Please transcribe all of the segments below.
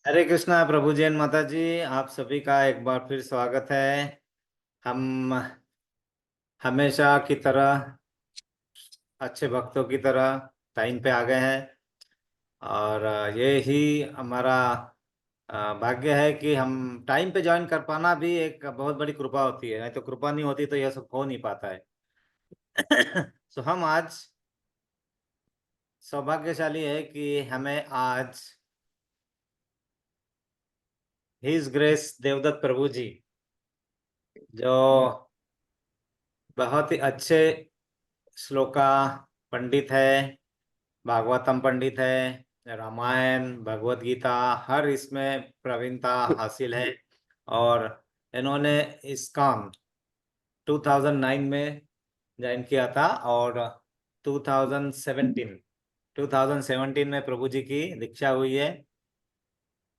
हरे कृष्णा प्रभु जैन माता जी। आप सभी का एक बार फिर स्वागत है। हम हमेशा की तरह अच्छे भक्तों की तरह टाइम पे आ गए हैं। और ये ही हमारा भाग्य है कि हम टाइम पे ज्वाइन कर पाना भी एक बहुत बड़ी कृपा होती है। नहीं तो कृपा नहीं होती तो यह सब हो नहीं पाता है। तो हम आज सौभाग्यशाली है कि हमें आज हिज ग्रेस देवदत्त प्रभु जी, जो बहुत ही अच्छे श्लोका पंडित है, भागवतम पंडित है, रामायण भगवत गीता हर इसमें प्रवीणता हासिल है। और इन्होंने इस्कॉन 2009 में ज्वाइन किया था। और 2017 2017 में प्रभु जी की दीक्षा हुई है।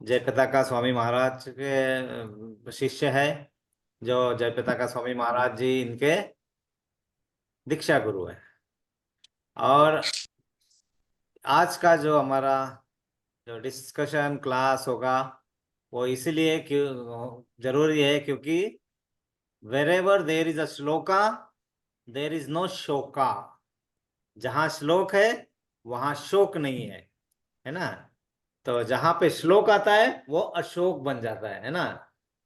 जयप्रता का स्वामी महाराज के शिष्य है। जो जयप्रता का स्वामी महाराज जी इनके दीक्षा गुरु है। और आज का जो हमारा जो डिस्कशन क्लास होगा वो इसीलिए क्यों जरूरी है, क्योंकि wherever there is a shloka there is no shoka. जहाँ श्लोक है वहाँ शोक नहीं है ना। तो जहाँ पे श्लोक आता है वो अशोक बन जाता है ना।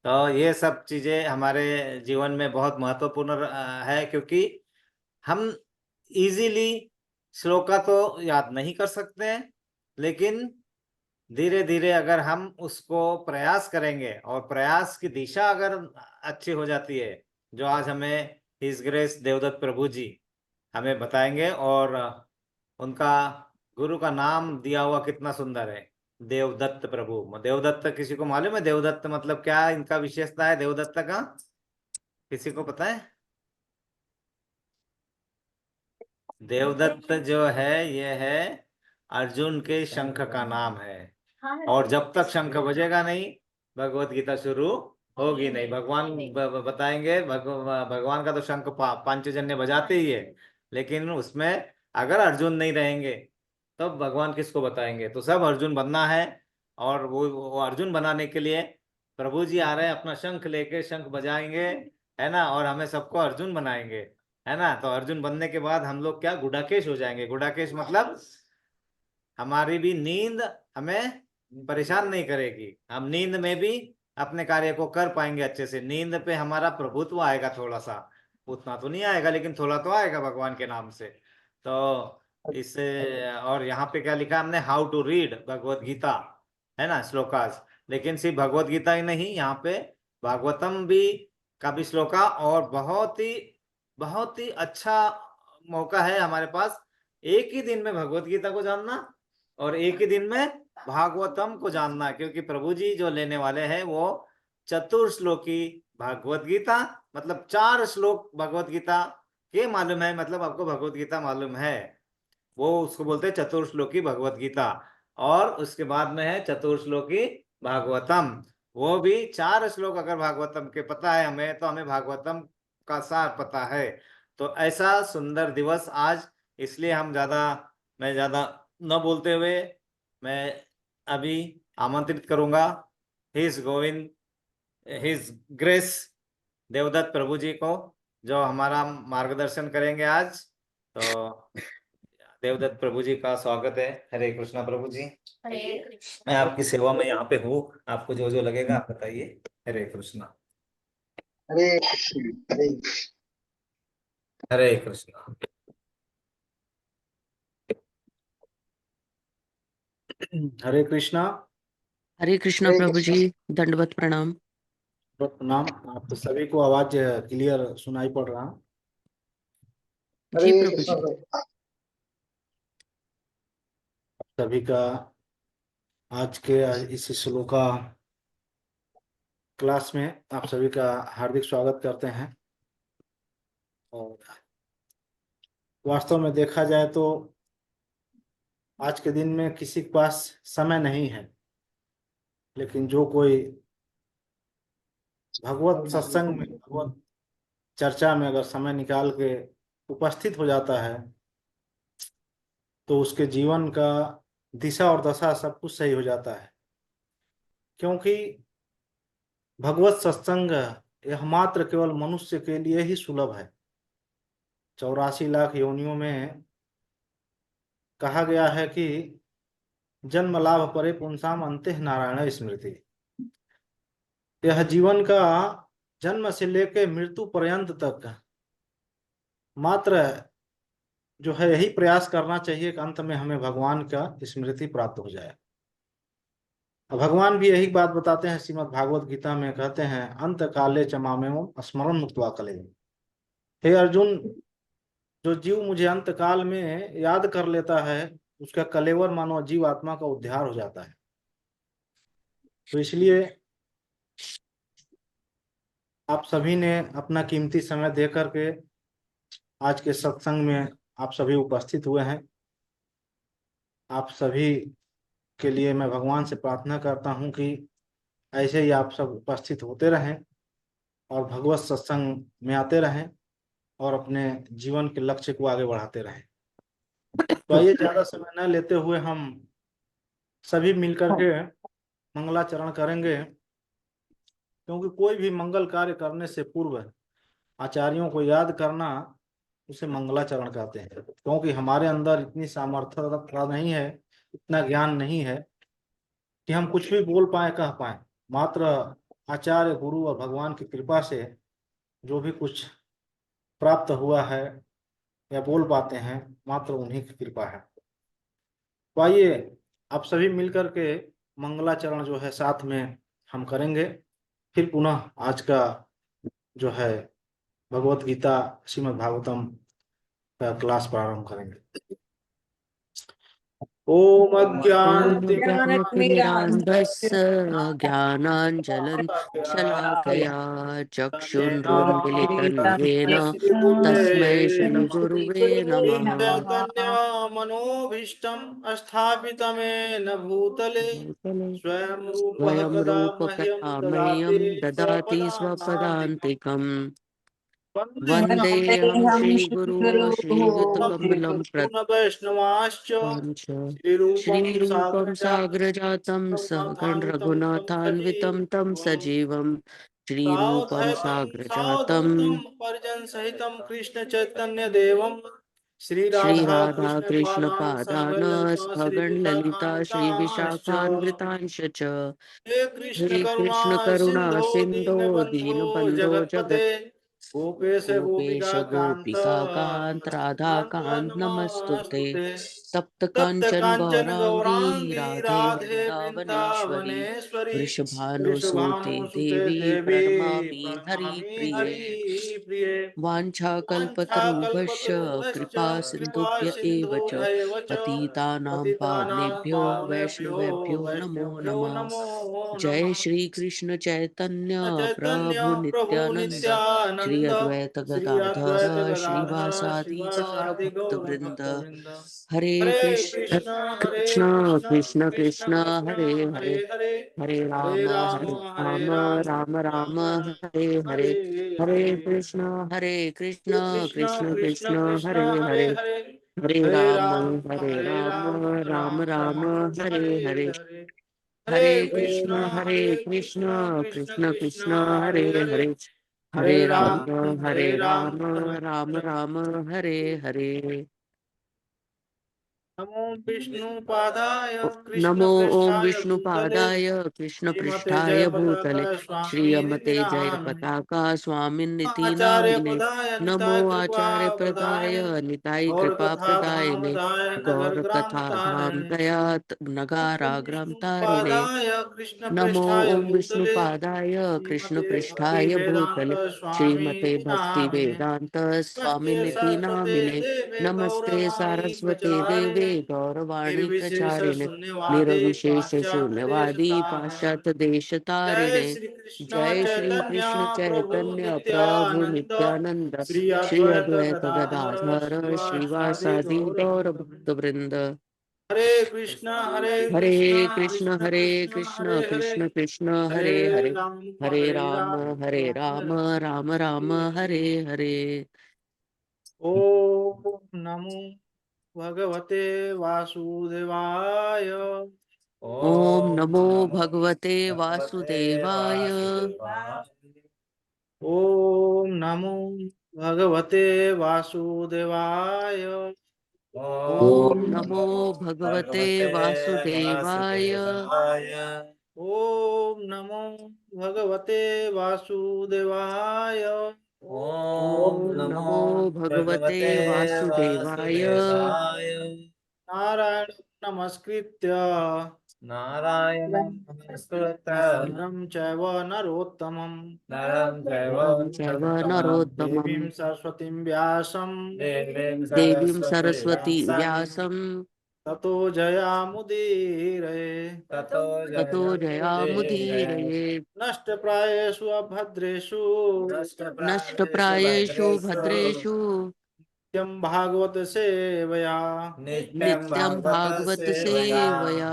तो ये सब चीजें हमारे जीवन में बहुत महत्वपूर्ण है, क्योंकि हम इजीली श्लोका तो याद नहीं कर सकते हैं, लेकिन धीरे धीरे अगर हम उसको प्रयास करेंगे और प्रयास की दिशा अगर अच्छी हो जाती है, जो आज हमें हिज ग्रेस देवदत्त प्रभु जी हमें बताएंगे। और उनका गुरु का नाम दिया हुआ कितना सुंदर है, देवदत्त प्रभु। देवदत्त किसी को मालूम है देवदत्त मतलब क्या इनका विशेषता है देवदत्त का? किसी को पता है? देवदत्त जो है ये है अर्जुन के शंख का नाम है। और जब तक शंख बजेगा नहीं भगवत गीता शुरू होगी नहीं। भगवान बताएंगे। भगवान का तो शंख पांचजन्य बजाते ही है, लेकिन उसमें अगर अर्जुन नहीं रहेंगे तो भगवान किसको बताएंगे? तो सब अर्जुन बनना है। और वो अर्जुन बनाने के लिए प्रभु जी आ रहे हैं, अपना शंख लेके शंख बजाएंगे, है ना। और हमें सबको अर्जुन बनाएंगे, है ना। तो अर्जुन बनने के बाद हम लोग क्या गुडाकेश हो जाएंगे। गुडाकेश मतलब हमारी भी नींद हमें परेशान नहीं करेगी। हम नींद में भी अपने कार्य को कर पाएंगे अच्छे से। नींद पे हमारा प्रभुत्व आएगा थोड़ा सा, उतना तो नहीं आएगा लेकिन थोड़ा तो आएगा भगवान के नाम से। तो इससे और यहाँ पे क्या लिखा हमने, how to read Bhagavad Gita, है ना, श्लोकास। लेकिन सिर्फ भगवत गीता ही नहीं, यहाँ पे भागवतम भी का भी श्लोका। और बहुत ही अच्छा मौका है हमारे पास एक ही दिन में भगवत गीता को जानना और एक ही दिन में भागवतम को जानना। क्योंकि प्रभु जी जो लेने वाले हैं वो चतुर्श्लोकी भागवत गीता, मतलब 4 श्लोक भगवत गीता के मालूम है, मतलब आपको भगवत गीता मालूम है, वो उसको बोलते हैं चतुर्श्लोकी भगवत गीता। और उसके बाद में है चतुर्श्लोकी भागवतम। वो भी 4 श्लोक अगर भागवतम के पता है हमें तो हमें भागवतम का सार पता है। तो ऐसा सुंदर दिवस आज, इसलिए मैं ज्यादा न बोलते हुए मैं अभी आमंत्रित करूंगा his Govind his grace Devdutt Prabhu ji को, जो हमारा मार्गदर्शन करेंगे आज। तो देवदत्त प्रभु जी का स्वागत है। हरे कृष्णा प्रभु जी। हरे मैं कृष्ण। आपकी सेवा में यहाँ पे हूँ। आपको जो जो लगेगा आप बताइए। हरे कृष्णा। हरे कृष्ण। हरे हरे कृष्णा। हरे कृष्णा। हरे कृष्णा हरे प्रभु कृष्ण। जी। दंडवत प्रणाम। बहुत प्रणाम। आप सभी को आवाज क्लियर सुनाई पड़ रहा? जी हरे प्रभु कृष्ण जी। प्रभु। सभी का आज के इस श्लोका क्लास में आप सभी का हार्दिक स्वागत करते हैं। और वास्तव में देखा जाए तो आज के दिन में किसी के पास समय नहीं है, लेकिन जो कोई भगवत सत्संग में भगवत चर्चा में अगर समय निकाल के उपस्थित हो जाता है तो उसके जीवन का दिशा और दशा सब कुछ सही हो जाता है। क्योंकि भगवत सत्संग यह मात्र केवल मनुष्य के लिए ही सुलभ है। 84 लाख योनियों में कहा गया है कि जन्म लाभ परे पुंसाम अंते नारायण स्मृति। यह जीवन का जन्म से लेकर मृत्यु पर्यंत तक मात्र जो है यही प्रयास करना चाहिए कि अंत में हमें भगवान का स्मृति प्राप्त हो जाए। भगवान भी यही बात बताते हैं, श्रीमद् भागवत गीता में कहते हैं, अंत काले च मामेव स्मरण मुक्त्वा कले। हे अर्जुन, जो जीव मुझे अंत काल में याद कर लेता है उसका कलेवर मानो जीव आत्मा का उद्धार हो जाता है। तो इसलिए आप सभी ने अपना कीमती समय दे करके आज के सत्संग में आप सभी उपस्थित हुए हैं। आप सभी के लिए मैं भगवान से प्रार्थना करता हूं कि ऐसे ही आप सब उपस्थित होते रहें और भगवत सत्संग में आते रहें और अपने जीवन के लक्ष्य को आगे बढ़ाते रहें। तो आइए ज्यादा समय न लेते हुए हम सभी मिलकर के मंगलाचरण करेंगे, क्योंकि कोई भी मंगल कार्य करने से पूर्व आचार्यों को याद करना उसे मंगलाचरण कहते हैं। क्योंकि हमारे अंदर इतनी सामर्थ्यता नहीं है, इतना ज्ञान नहीं है कि हम कुछ भी बोल पाए, कह पाए। मात्र आचार्य, गुरु और भगवान की कृपा से जो भी कुछ प्राप्त हुआ है या बोल पाते हैं, मात्र उन्हीं की कृपा है। तो आइए आप सभी मिलकर के मंगलाचरण जो है साथ में हम करेंगे। फिर पुनः आज का जो है भगवत गीता श्रीमद् भागवतम का क्लास प्रारंभ करेंगे। ओम ज्ञानतिमिरान्धस्य ज्ञानाञ्जनं शलाकया चक्षुरुन्मीलितं येन तस्मै श्रीगुरुवे नमः। कन्या मनोभीष्टं स्थापितमेन भूतले स्वयं रूप स्वयं कदा मह्यं रूपकथा मह्यं ददाति ददाति स्वपदान्तिकम्। स्वपदान्तिकम्। वन्दे वन्देऽहं श्रीगुरो श्रीयुतकमलं वैष्णवाश्च प्रपञ्च श्रीरूपं श्रीरूपं साग्रजातं साग्रजातं रघुनाथान्वितं तं सहगणरघुनाथान्वितं तं सजीवम् सजीवं श्रीरूपं साग्रजातं सावधूतं परिजन सहितं कृष्ण चैतन्य देवं श्री राधा कृष्ण पादान श्रीराधाकृष्णपादान सहगणलता श्री सहगणललिता विशाखान्वितांश्च श्रीविशाखान्वितांश्च च हे कृष्ण हे करुणा कृष्ण करुणा सिंधो सिन्धो दीनबन्धो दीनबन्धो जगत्पते जगत् गोपेश गोपेश गोपिका कांत गोपिकान्त राधाकान्त नमस्तुते। नमस्तुते। तप्त तप्त कांचन कांचन गौरांगी गौरांगी राधे राधे वृंदावनेश्वरी वृंदावनेश्वरी वृषभानुसुते वृषभानुसुते देवी देवी प्रणमामि प्रणमामि हरिप्रिये। हरि प्रिये। वाञ्छाकल्पतरुभ्यश्च वाञ्छाकल्पतरुभ्यश्च कृपा कृपा सिन्धुभ्य एव च सिन्धुभ्यैव च पतितानां पतितानां पावनेभ्यो पावनेभ्यो वैष्णवेभ्यो नमो वैष्णवेभ्यो नमः। नमो जय नमः। श्री कृष्ण चैतन्य चैतन्य प्रभु प्रभु नित्यानंद श्री नित्यानंद अद्वैत श्री गदाधर अद्वैत गदाधर श्रीवासादि गौर श्रीवासादि भक्त गौर वृंद। भक्त वृंद। हरे हरे कृष्ण कृष्ण हरे कृष्ण कृष्ण कृष्ण कृष्ण कृष्ण कृष्ण हरे हरे हरे हरे हरे हरे राम हरे राम राम राम राम राम हरे राम हरे। हरे हरे हरे। कृष्ण हरे कृष्ण कृष्ण कृष्ण कृष्ण कृष्ण हरे हरे हरे। हरे हरे हरे राम राम राम राम राम राम हरे हरे हरे। हरे। हरे कृष्ण हरे कृष्ण कृष्ण कृष्ण कृष्ण कृष्ण कृष्ण हरे हरे हरे। हरे। हरे हरे हरे राम राम हरे राम हरे हरे। नमो विष्णुपादाय नमो ओम कृष्णपृष्ठाय भूतले विष्णुपादाय कृष्ण श्रीमते पृष्ठाय भूतले जयपताकाय स्वामिनिति श्रीयमते जय नामिने। पताका स्वामिन्निति आचार्य नामिने। पदाय नमो निताय कृपा आचार्य प्रदाय प्रदायने निताई गौर कृपा कथा धाम प्रदायिने दाय नगर गौर ग्राम कथा धाम तारिणे। दया ओम नगारा ग्राम तारिणे। विष्णुपादाय नमो कृष्णपृष्ठाय ओम भूतले विष्णुपादाय कृष्ण श्रीमते भक्ति पृष्ठाय भूतले वेदांत श्रीमते स्वामिनिति भक्ति नामिने। वेदांत नमस्ते स्वामिनिति सरस्वते नामिने। देवे नमस्ते गौरवाणी सारस्वते देवे प्रचारिणे गौरवाणी निर्विशेष प्रचारिणे शून्यवादे निर्विशेष पाश्चात्य देश शून्यवादी तारिणे। पाश्चात्य देश जय तारिणे। श्री कृष्ण जय श्री चैतन्य कृष्ण प्रभु चैतन्य प्रभु नित्यानंद नित्यानंद श्री श्री अद्वैत अद्वैत गदाधर गदाधर श्रीवासादि श्रीवासादि गौर गौर भक्त भक्त वृंद। वृंद। हरे हरे कृष्ण कृष्ण कृष्ण हरे कृष्ण कृष्ण हरे हरे कृष्ण कृष्ण हरे हरे हरे। राम हरे हरे राम राम हरे राम राम राम राम राम हरे हरे हरे। हरे। ओम नमो भगवते वासुदेवाय। ओम नमो भगवते वासुदेवाय। ओम नमो भगवते वासुदेवाय। ओम नमो भगवते वासुदेवाय। ओम नमो भगवते वासुदेवाय। ओम नमो भगवते वासुदेवाय। नारायण नमस्कृत्य नारायणं नमस्कृत्य नरं चैव नरोत्तमं नरं चैव नरं चैव नरोत्तमं देवीं सरस्वतीं व्यासं देवीं सरस्वती व्यासं ततो जयामुदीरये। ततो ततो जयामुदीरये। नष्टप्रायेषु अभद्रेषु नष्टप्रायेषु भद्रेषु नित्यं भागवत सेवया नित्यं भागवत सेवया।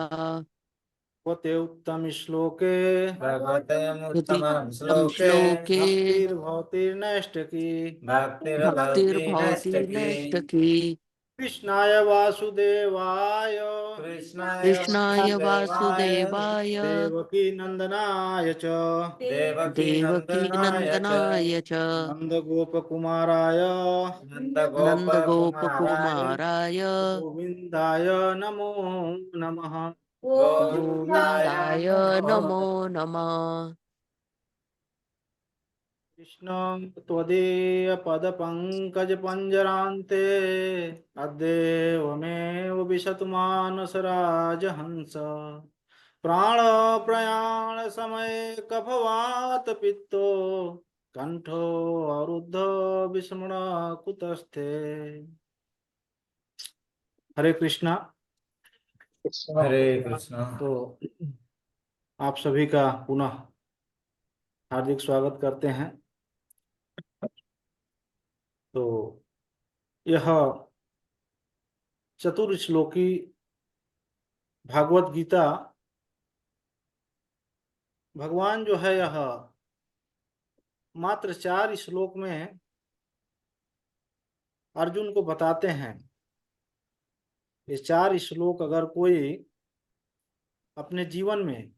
भगवते उत्तम श्लोके भगवते उत्तमं तं श्लोके श्लोके भक्तिर्भवतिर्नैष्टिकी भक्तिर्भवति भक्तिर्भवति नैष्टिकी नैष्टकी। कृष्णाय वासुदेवाय कृष्णाय कृष्णाय वासुदेवाय वासुदेवाय देवकी नंदनाय च देवकी देवकी नन्दनाय च नन्दनाय च नंदगोपकुमाराय नन्दगोपकुमाराय नन्दगोपकुमाराय गोविन्दाय नमो नमः। गोविन्दाय गोविन्दाय नमः। नमो नमः। कृष्ण त्वदीय पदपङ्कज पंजरान्ते अद्येवमेव विशतु मानस राजहंस प्राण प्रयाण समय कफवात पित्तो कंठो अरुद्ध विस्मरण कुतस्थे। हरे कृष्णा। हरे कृष्ण। तो आप सभी का पुनः हार्दिक स्वागत करते हैं। तो यह चतुर्श्लोकी भागवत गीता भगवान जो है यह मात्र 4 श्लोक में अर्जुन को बताते हैं। ये 4 श्लोक अगर कोई अपने जीवन में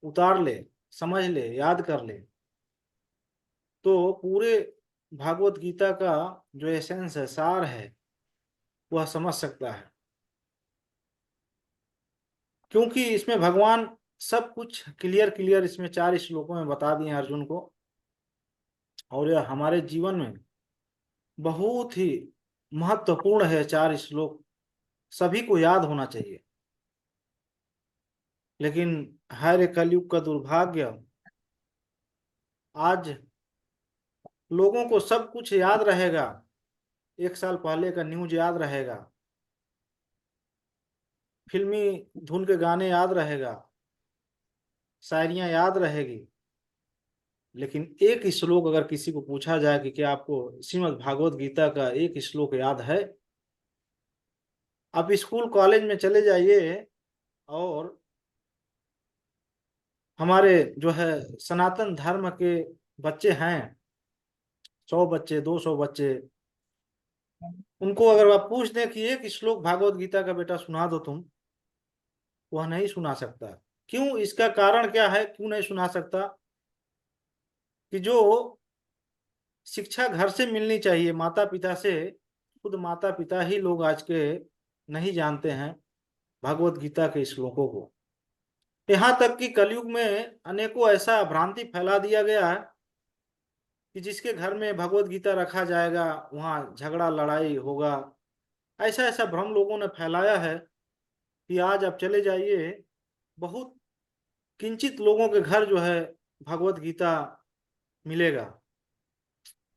उतार ले, समझ ले, याद कर ले तो पूरे भागवत गीता का जो एसेंस है, सार है, वह समझ सकता है। क्योंकि इसमें भगवान सब कुछ क्लियर क्लियर इसमें 4 श्लोकों में बता दिए अर्जुन को। और यह हमारे जीवन में बहुत ही महत्वपूर्ण है। 4 श्लोक सभी को याद होना चाहिए। लेकिन हर कलयुग का दुर्भाग्य, आज लोगों को सब कुछ याद रहेगा, 1 साल पहले का न्यूज याद रहेगा, फिल्मी धुन के गाने याद रहेगा, शायरियां याद रहेगी। लेकिन एक श्लोक अगर किसी को पूछा जाए कि क्या आपको श्रीमद् भागवत गीता का एक श्लोक याद है, आप स्कूल कॉलेज में चले जाइए और हमारे जो है सनातन धर्म के बच्चे हैं, 100 बच्चे, 200 बच्चे, उनको अगर आप पूछ दें कि एक श्लोक भागवत गीता का बेटा सुना दो तुम, वह नहीं सुना सकता। क्यों? इसका कारण क्या है, क्यों नहीं सुना सकता? कि जो शिक्षा घर से मिलनी चाहिए, माता पिता से, खुद माता पिता ही लोग आज के नहीं जानते हैं भागवत गीता के श्लोकों को। यहाँ तक कि कलयुग में अनेकों ऐसा भ्रांति फैला दिया गया है कि जिसके घर में भगवत गीता रखा जाएगा वहाँ झगड़ा लड़ाई होगा। ऐसा ऐसा भ्रम लोगों ने फैलाया है कि आज आप चले जाइए, बहुत किंचित लोगों के घर जो है भगवत गीता मिलेगा।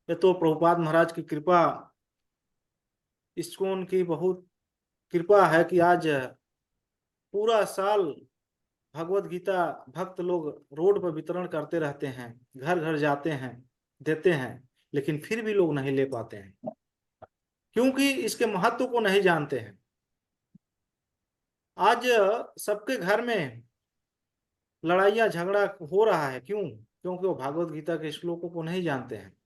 ये तो प्रभुपाद महाराज की कृपा, इस्कॉन की बहुत कृपा है कि आज पूरा साल भगवत गीता भक्त लोग रोड पर वितरण करते रहते हैं, घर घर जाते हैं, देते हैं, लेकिन फिर भी लोग नहीं ले पाते हैं क्योंकि इसके महत्व को नहीं जानते हैं। आज सबके घर में लड़ाइयाँ झगड़ा हो रहा है। क्यों? क्योंकि वो भागवत गीता के श्लोकों को नहीं जानते हैं,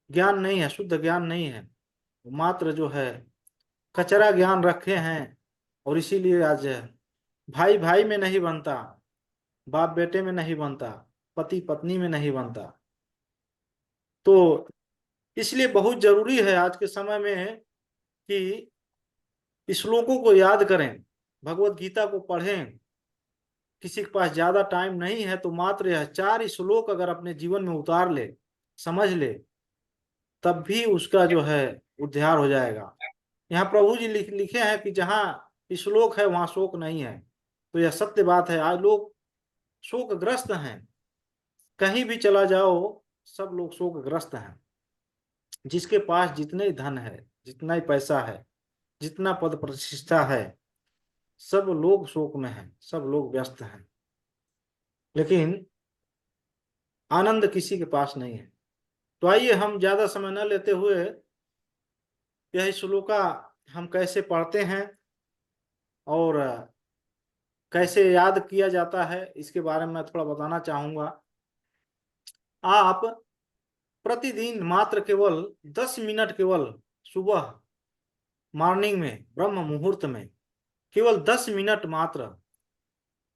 ज्ञान नहीं है, शुद्ध ज्ञान नहीं है, मात्र जो है कचरा ज्ञान रखे हैं। और इसीलिए आज भाई भाई में नहीं बनता, बाप बेटे में नहीं बनता, पति पत्नी में नहीं बनता। तो इसलिए बहुत जरूरी है आज के समय में कि श्लोकों को याद करें, भगवत गीता को पढ़ें। किसी के पास ज्यादा टाइम नहीं है तो मात्र यह 4 श्लोक अगर अपने जीवन में उतार ले, समझ ले, तब भी उसका जो है उद्धार हो जाएगा। यहाँ प्रभु जी लिखे हैं कि जहाँ श्लोक है वहां शोक नहीं है। तो यह सत्य बात है। आज लोग शोकग्रस्त हैं, कहीं भी चला जाओ सब लोग शोकग्रस्त हैं। जिसके पास जितने ही धन है, जितना ही पैसा है, जितना पद प्रतिष्ठा है, सब लोग शोक में हैं, सब लोग व्यस्त हैं, लेकिन आनंद किसी के पास नहीं है। तो आइए हम ज्यादा समय न लेते हुए यह श्लोका हम कैसे पढ़ते हैं और कैसे याद किया जाता है इसके बारे में मैं थोड़ा बताना चाहूंगा। आप प्रतिदिन मात्र केवल 10 मिनट, केवल सुबह मॉर्निंग में ब्रह्म मुहूर्त में केवल 10 मिनट मात्र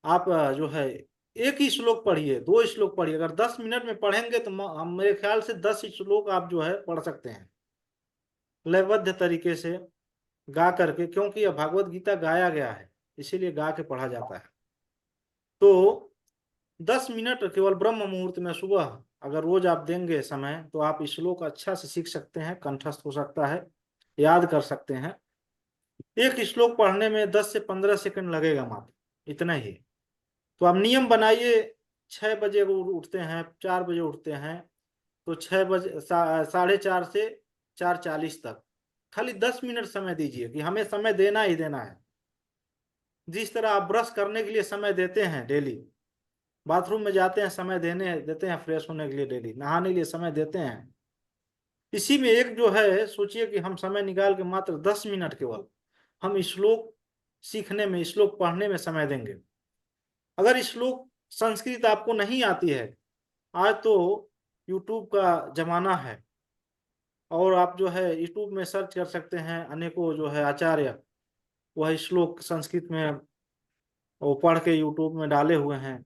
आप जो है एक ही श्लोक पढ़िए, 2 श्लोक पढ़िए। अगर 10 मिनट में पढ़ेंगे तो मेरे ख्याल से 10 श्लोक आप जो है पढ़ सकते हैं लयबद्ध तरीके से गा करके, क्योंकि यह भागवत गीता गाया गया है इसीलिए गा के पढ़ा जाता है। तो 10 मिनट केवल ब्रह्म मुहूर्त में सुबह अगर रोज आप देंगे समय तो आप श्लोक अच्छा से सीख सकते हैं, कंठस्थ हो सकता है, याद कर सकते हैं। एक श्लोक पढ़ने में 10 से 15 सेकंड लगेगा मात्र, इतना ही। तो आप नियम बनाइए, 6 बजे उठते हैं, 4 बजे उठते हैं, तो 6 बजे 4:30 से 4:40 तक खाली 10 मिनट समय दीजिए कि हमें समय देना ही देना है। जिस तरह आप ब्रश करने के लिए समय देते हैं डेली, बाथरूम में जाते हैं समय देते हैं फ्रेश होने के लिए, डेली नहाने के लिए समय देते हैं, इसी में एक जो है सोचिए कि हम समय निकाल के मात्र 10 मिनट केवल हम श्लोक सीखने में, श्लोक पढ़ने में समय देंगे। अगर श्लोक संस्कृत आपको नहीं आती है, आज तो यूट्यूब का जमाना है और आप जो है यूट्यूब में सर्च कर सकते हैं, अनेकों जो है आचार्य वह श्लोक संस्कृत में वो पढ़ के यूट्यूब में डाले हुए हैं,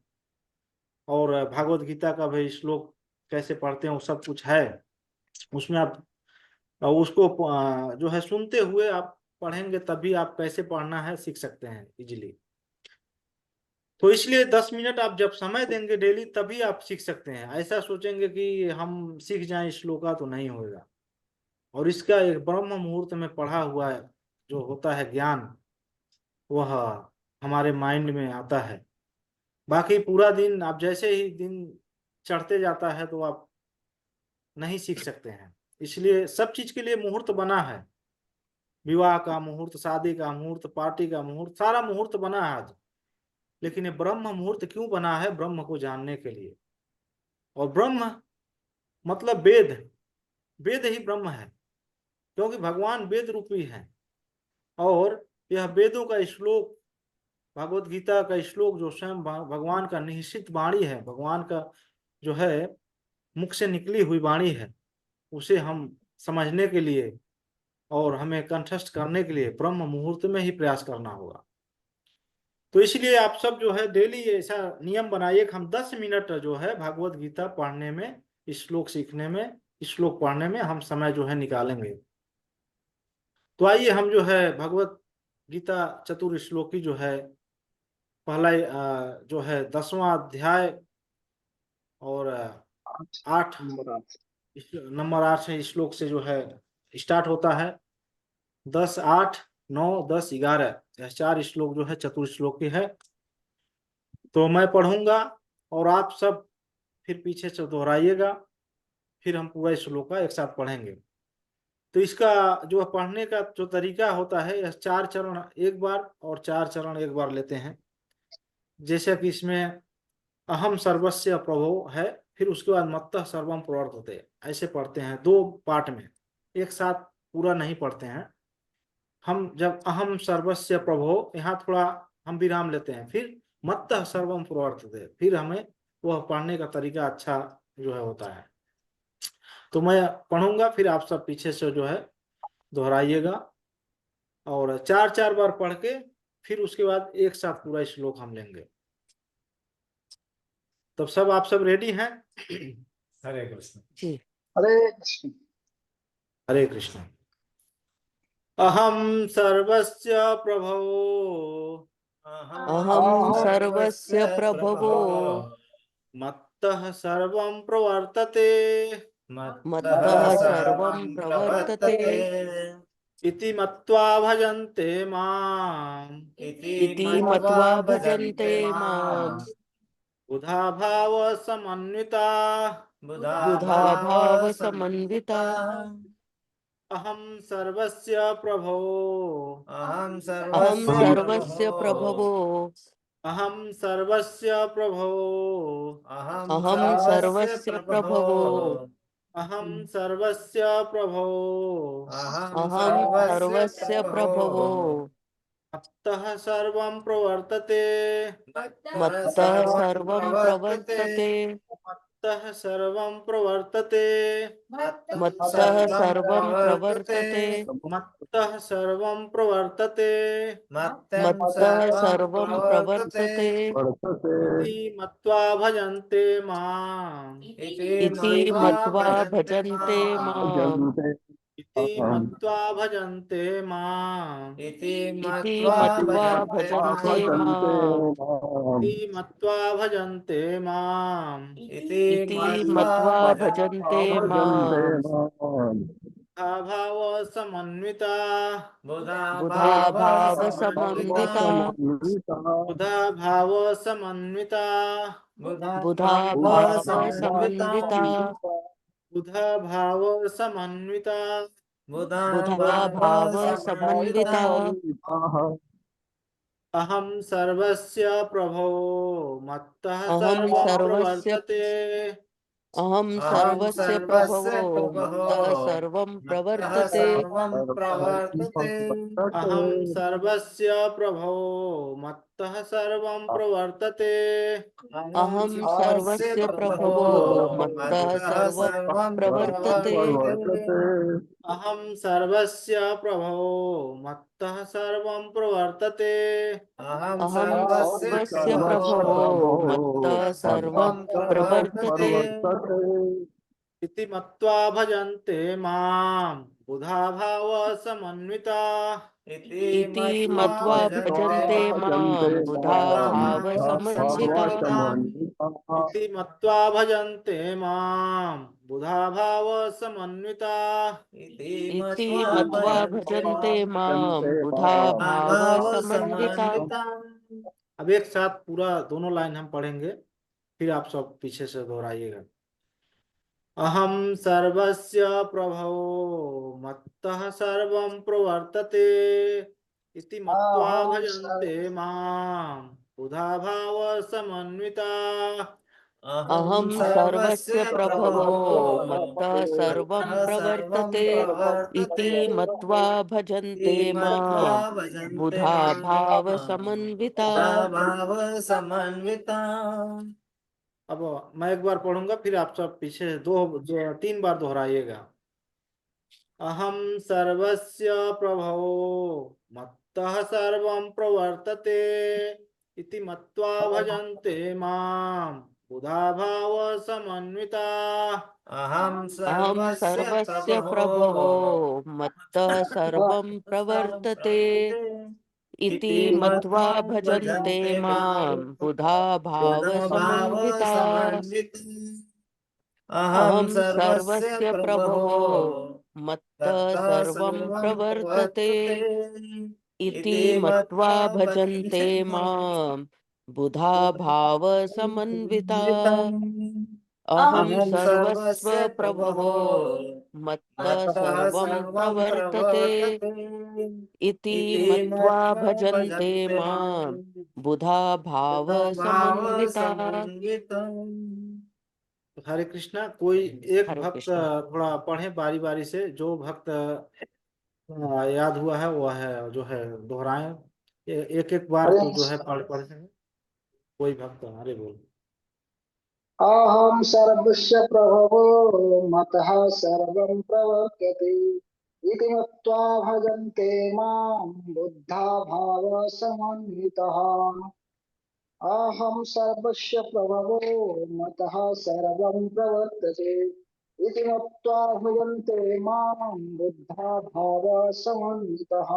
और भागवत गीता का भी श्लोक कैसे पढ़ते हैं वो सब कुछ है उसमें। आप उसको जो है सुनते हुए आप पढ़ेंगे तभी आप कैसे पढ़ना है सीख सकते हैं इजीली। तो इसलिए 10 मिनट आप जब समय देंगे डेली तभी आप सीख सकते हैं। ऐसा सोचेंगे कि हम सीख जाएं श्लोका तो नहीं होगा। और इसका एक ब्रह्म मुहूर्त में पढ़ा हुआ जो होता है ज्ञान, वह हमारे माइंड में आता है। बाकी पूरा दिन आप जैसे ही दिन चढ़ते जाता है तो आप नहीं सीख सकते हैं। इसलिए सब चीज के लिए मुहूर्त बना है, विवाह का मुहूर्त, शादी का मुहूर्त, पार्टी का मुहूर्त, सारा मुहूर्त बना है आज। लेकिन ये ब्रह्म मुहूर्त क्यों बना है? ब्रह्म को जानने के लिए। और ब्रह्म मतलब वेद, वेद ही ब्रह्म है, क्योंकि भगवान वेद रूपी है। और यह वेदों का श्लोक, भगवत गीता का श्लोक जो स्वयं भगवान का निश्चित वाणी है, भगवान का जो है मुख से निकली हुई वाणी है, उसे हम समझने के लिए और हमें कंठस्थ करने के लिए ब्रह्म मुहूर्त में ही प्रयास करना होगा। तो इसलिए आप सब जो है डेली ऐसा नियम बनाइए कि हम 10 मिनट जो है भागवत गीता पढ़ने में, श्लोक सीखने में, श्लोक पढ़ने में हम समय जो है निकालेंगे। तो आइए हम जो है भगवत गीता चतुर्श्लोकी जो है पहला जो है 10वां अध्याय और 8 नंबर 8 से श्लोक से जो है स्टार्ट होता है। 10, 8, 9, 10, 11 यह 4 श्लोक जो है चतुर्श्लोकी है। तो मैं पढ़ूंगा और आप सब फिर पीछे से दोहराइएगा, फिर हम पूरा श्लोक का एक साथ पढ़ेंगे। तो इसका जो पढ़ने का जो तरीका होता है, यह 4 चरण एक बार और 4 चरण एक बार लेते हैं। जैसे कि इसमें अहम सर्वस्य प्रभो है, फिर उसके बाद मत्तः सर्वम प्रवर्तते, ऐसे पढ़ते हैं 2 पार्ट में, एक साथ पूरा नहीं पढ़ते हैं। हम जब अहम सर्वस्य प्रभो, यहाँ थोड़ा हम विराम लेते हैं, फिर मत्तः सर्वम प्रवर्तते, फिर हमें वह पढ़ने का तरीका अच्छा जो है होता है। तो मैं पढ़ूंगा, फिर आप सब पीछे से जो है दोहराइएगा और 4-4 बार पढ़ के फिर उसके बाद एक साथ पूरा श्लोक हम लेंगे। तब सब आप सब रेडी हैं? हरे कृष्ण। जी। हरे कृष्ण। हरे कृष्ण। अहम सर्वस्य प्रभो अहम सर्वस्य प्रभवो मत्तः सर्वं प्रवर्तते मत्तः सर्वं प्रवर्तते इति मत्वा भजन्ते माम् इति मत्वा भजन्ते माम् बुधा भाव समन्विता बुधा भाव समन्विता अहम सर्वस्य प्रभो अहम अहम सर्वस्य सर्वस्य प्रभो प्रभवो अहम सर्वस्य प्रभो अहम अहम सर्वस्य सर्वस्य प्रभो प्रभवो अहम सर्वस्य प्रभो अहम अहम सर्वस्य सर्वस्य प्रभो प्रभवो मत्तः सर्वं प्रवर्तते मत्तः सर्वं प्रवर्तते मत्तः सर्वं प्रवर्तते मत्तः सर्वं प्रवर्तते मत्तः सर्वं प्रवर्तते मत्तः सर्वं प्रवर्तते इति मत्वा भजन्ते माम् इति मत्वा भजन्ते माम् इति मत्वा भजन्ते माम् इति इति मत्वा मत्वा भजन्ते भजन्ते माम् इति मत्वा भजन्ते माम् इति इति मत्वा मत्वा भजन्ते भजन्ते माम् भाव समन्विता बुधा बुधा भाव भाव समन्विता समन्विता बुधा भाव समन्विता बुधा बुधा भाव भाव समन्विता समन्विता बुधा भाव समन्विता बुधा बुधा भाव भाव समन्विता समन्विता अहम सर्वस्य प्रभो मत्तः अहं सर्वं सर्वस्य प्रवर्तते अहं अहम सर्वस्य प्रभवो सर्वस्य प्रभो मत्तः सर्वं मत्तः प्रवर्तते सर्वं प्रवर्तते अहम सर्वस्य प्रभो मत्तः सर्वं प्रवर्तते अहं अहं सर्वस्य सर्वस्य प्रभो प्रभवो मत्तः मत्तः सर्वं सर्वं प्रवर्तते प्रवर्तते अहम सर्वस्य प्रभो मत्तः सर्वं प्रवर्तते अहं अहं सर्वस्य सर्वस्य प्रभो प्रभवो मत्तः मत्तः सर्वं सर्वं प्रवर्तते प्रवर्तते इति मत्वा भजन्ते माम् बुधा भाव समन्विता इति इति मत्वा मत्वा भजन्ते भजन्ते मां बुधा बुधा भाव भाव समन्विता समन्विता इति मत्वा भजन्ते माम् बुधा भाव समन्विता इति इति मत्वा मत्वा भजन्ते भजन्ते मां बुधा भाव भाव समन्विता समन्विता अब एक साथ पूरा दोनों लाइन हम पढ़ेंगे, फिर आप सब पीछे से दोहराइएगा। अहम सर्वस्य प्रभो मत्तः सर्वं प्रवर्तते इति मत्वा अहं भजन्ते माम् बुधा भाव समन्विता अहं अहं सर्वस्य सर्वस्य प्रभवो प्रभो मत्तः सर्वं मत्तः सर्वं प्रवर्तते प्रवर्तते इति मत्वा भजन्ते इति मत्वा मां भजन्ते बुधा भाव मां समन्विता। बुधा भाव समन्विता। अब मैं एक बार पढ़ूंगा, फिर आप सब पीछे से तीन बार दोहराइएगा। अहम सर्वस्य प्रभो मत्तः सर्वं प्रवर्तते इति मत्वा भजन्ते माम् बुधा भाव समन्विता अहं अहं सर्वस्य सर्वस्य प्रभो प्रभवो मत्तः सर्वं मत्तः सर्वं प्रवर्तते प्रवर्तते इति इति मत्वा मत्वा भजन्ते भजन्ते मां बुधा भाव बुधा भाव समन्विता। समन्विता। अहं अहं सर्वस्य सर्वस्य प्रभो प्रभवो मत्तः मत्तः सर्वं सर्वं प्रवर्तते प्रवर्तते इति इति मत्वा मत्वा भजन्ते भजन्ते मां बुधा भाव समन्विता। अहं अहं सर्वस्व सर्वस्य प्रभवो प्रभो मत्तः मत्तः सर्वं सर्वं प्रवर्तते प्रवर्तते इति इति मत्वा मत्वा भजन्ते भजन्ते मां मां बुधा भाव बुधा भाव समन्विता। समन्विता। हरे कृष्णा। कोई एक हरे भक्त कृष्णा। थोड़ा पढ़े बारी बारी से, जो भक्त याद हुआ है वह है जो है दोहराएं। एक एक बार हरे को जो है कृष्ण। पढ़ से कोई भक्त हरे बोल। अहं सर्वस्य प्रभवो मत्तः सर्वं प्रवर्तते इति मत्वा भजन्ते मां बुद्धा भावसमन्वितः अहं सर्वस्य प्रभवो मतः सर्वं प्रवर्तते इति मत्वा भजन्ते मां बुद्धा भावसमन्वितः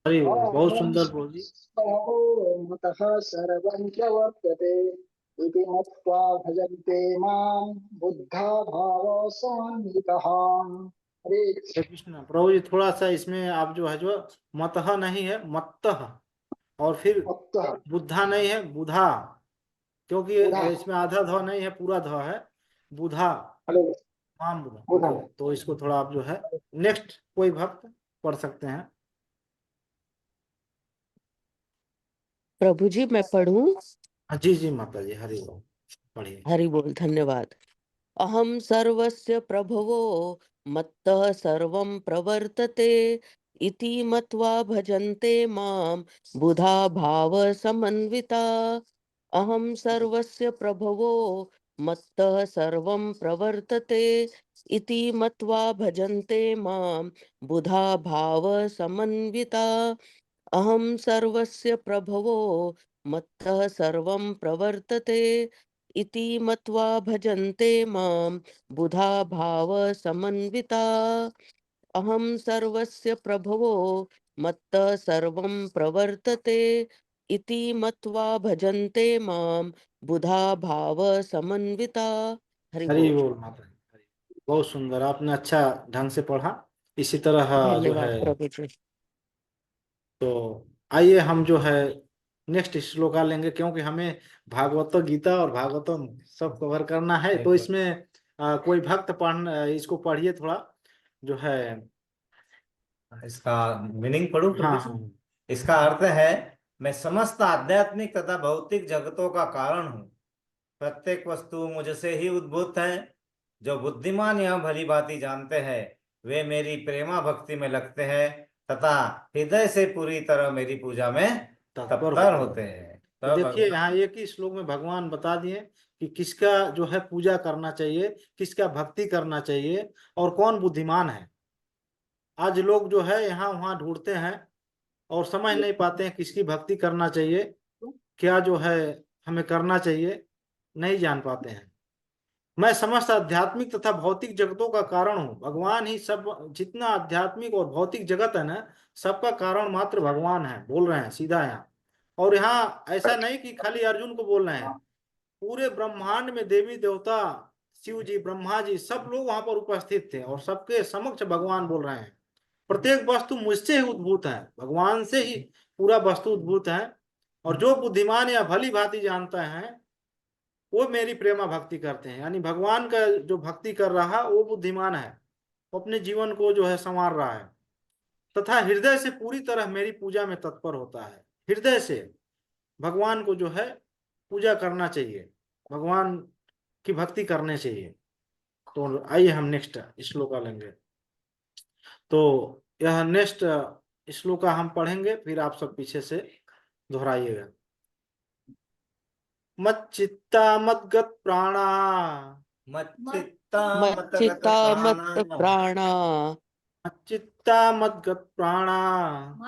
हरि बोल, बहुत अहं सुंदर प्रभु जी। प्रभवो मतः सर्वं प्रवर्तते इति मत्वा भजन्ते मां बुद्धा भावसमन्वितः। हरे हरे कृष्ण। प्रभु जी थोड़ा सा इसमें आप जो है जो मतः नहीं है मत्तः, और फिर मत्तः बुद्धा नहीं है बुधा, क्योंकि बुधा। इसमें आधा ध नहीं है पूरा ध है, बुधा हरे माम बुधा। बुधा। तो इसको थोड़ा आप जो है नेक्स्ट कोई भक्त पढ़ सकते हैं। प्रभु जी मैं पढ़ूं? हाँ, जी जी माता जी, हरि बोल, पढ़िए। हरि बोल, धन्यवाद। अहं सर्वस्य प्रभवो मत्तः सर्वं प्रवर्तते इति मत्वा भजन्ते मां बुधा भाव समन्विता। अहं सर्वस्य प्रभवो मत्तः सर्वं प्रवर्तते इति मत्वा भजन्ते मां बुधा भाव समन्विता। अहं सर्वस्य प्रभवो मत्तः सर्वं प्रवर्तते इति मत्वा भजन्ते मां बुधा भाव समन्विता। अहं सर्वस्य प्रभवो मत्तः सर्वं प्रवर्तते इति मत्वा भजन्ते मां बुधा भाव समन्विता। हरि हरि बोल। बोल माता जी, हरि बोल। बहुत सुंदर, आपने अच्छा ढंग से पढ़ा। इसी तरह जो धन्यवाद है, प्रभु जी। तो आइए हम जो है नेक्स्ट श्लोका लेंगे, क्योंकि हमें भागवत गीता और भागवतम सब कवर करना है। तो इसमें कोई भक्त इसको पढ़िए थोड़ा जो है। इसका मीनिंग पढ़ूं हाँ प्रभु जी? हाँ इसका अर्थ है, मैं समस्त आध्यात्मिक तथा भौतिक जगतों का कारण हूँ। प्रत्येक वस्तु मुझसे ही उद्भूत है। जो बुद्धिमान यह भली भांति जानते हैं, वे मेरी प्रेमा भक्ति में लगते हैं तथा हृदय से पूरी तरह मेरी पूजा में तत्पर तत्पर होते होते हैं। हैं। तो तो देखिए भगवान यहाँ एक ही श्लोक में भगवान बता दिए कि किसका जो है पूजा करना चाहिए, किसका भक्ति करना चाहिए, और कौन बुद्धिमान है। आज लोग जो है यहाँ वहाँ ढूंढते हैं और समझ नहीं पाते हैं किसकी भक्ति करना चाहिए, क्या जो है हमें करना चाहिए, नहीं जान पाते हैं। मैं समस्त आध्यात्मिक तथा भौतिक जगतों का कारण हूँ। भगवान ही सब, जितना आध्यात्मिक और भौतिक जगत है ना, सबका कारण मात्र भगवान है, बोल रहे हैं सीधा यहाँ। और यहाँ ऐसा नहीं कि खाली अर्जुन को बोल रहे हैं, पूरे ब्रह्मांड में देवी देवता, शिव जी, ब्रह्मा जी, सब लोग वहां पर उपस्थित थे और सबके समक्ष भगवान बोल रहे हैं, प्रत्येक वस्तु मुझसे ही उद्भूत है, भगवान से ही पूरा वस्तु उद्भूत है। और जो बुद्धिमान या भली भांति जानता है, वो मेरी प्रेमा भक्ति करते हैं। यानी भगवान का जो भक्ति कर रहा है वो बुद्धिमान है, वो अपने जीवन को जो है संवार रहा है, तथा हृदय से पूरी तरह मेरी पूजा में तत्पर होता है। हृदय से भगवान को जो है पूजा करना चाहिए, भगवान की भक्ति करने चाहिए। तो आइए हम नेक्स्ट श्लोका लेंगे। तो यह नेक्स्ट श्लोका हम पढ़ेंगे, फिर आप सब पीछे से दोहराइएगा। मच्चित्ता मद्गत प्राणा, मच्चित्ता मतगत मच्चित्ता मत्त प्राणा, प्राणा, मच्चित्ता मद्गत प्राणा।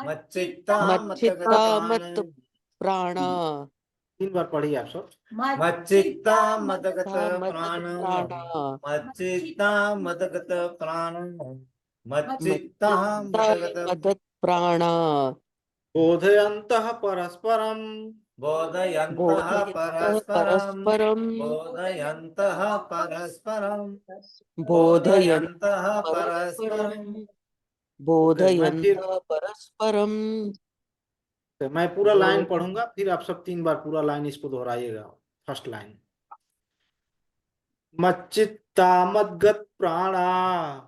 मच्चित्ता मतगत मच्चित्ता मत्त प्राण, प्राणा, 3 बार पढ़िए आप सब। मच्चित्ता मतगत मत्त प्राण, प्राणा, मच्चित्ता मतगत प्राण, मच्चित्ता मच्चित्ता मतगत मदत प्राणा, बोधयन्तः परस्परम्, बोधयन्तः बोधयन्तः परस्परं, परस्परं, बोधयन्तः परस्परं, बोधयन्तः बोधयन्तः परस्परं, परस्परं। बोधयन्तः परस्परं। तो मैं पूरा लाइन पढ़ूंगा, फिर आप सब 3 बार पूरा लाइन इसको दोहराइएगा। फर्स्ट लाइन, मच्चित्ता मद्गत प्राणा,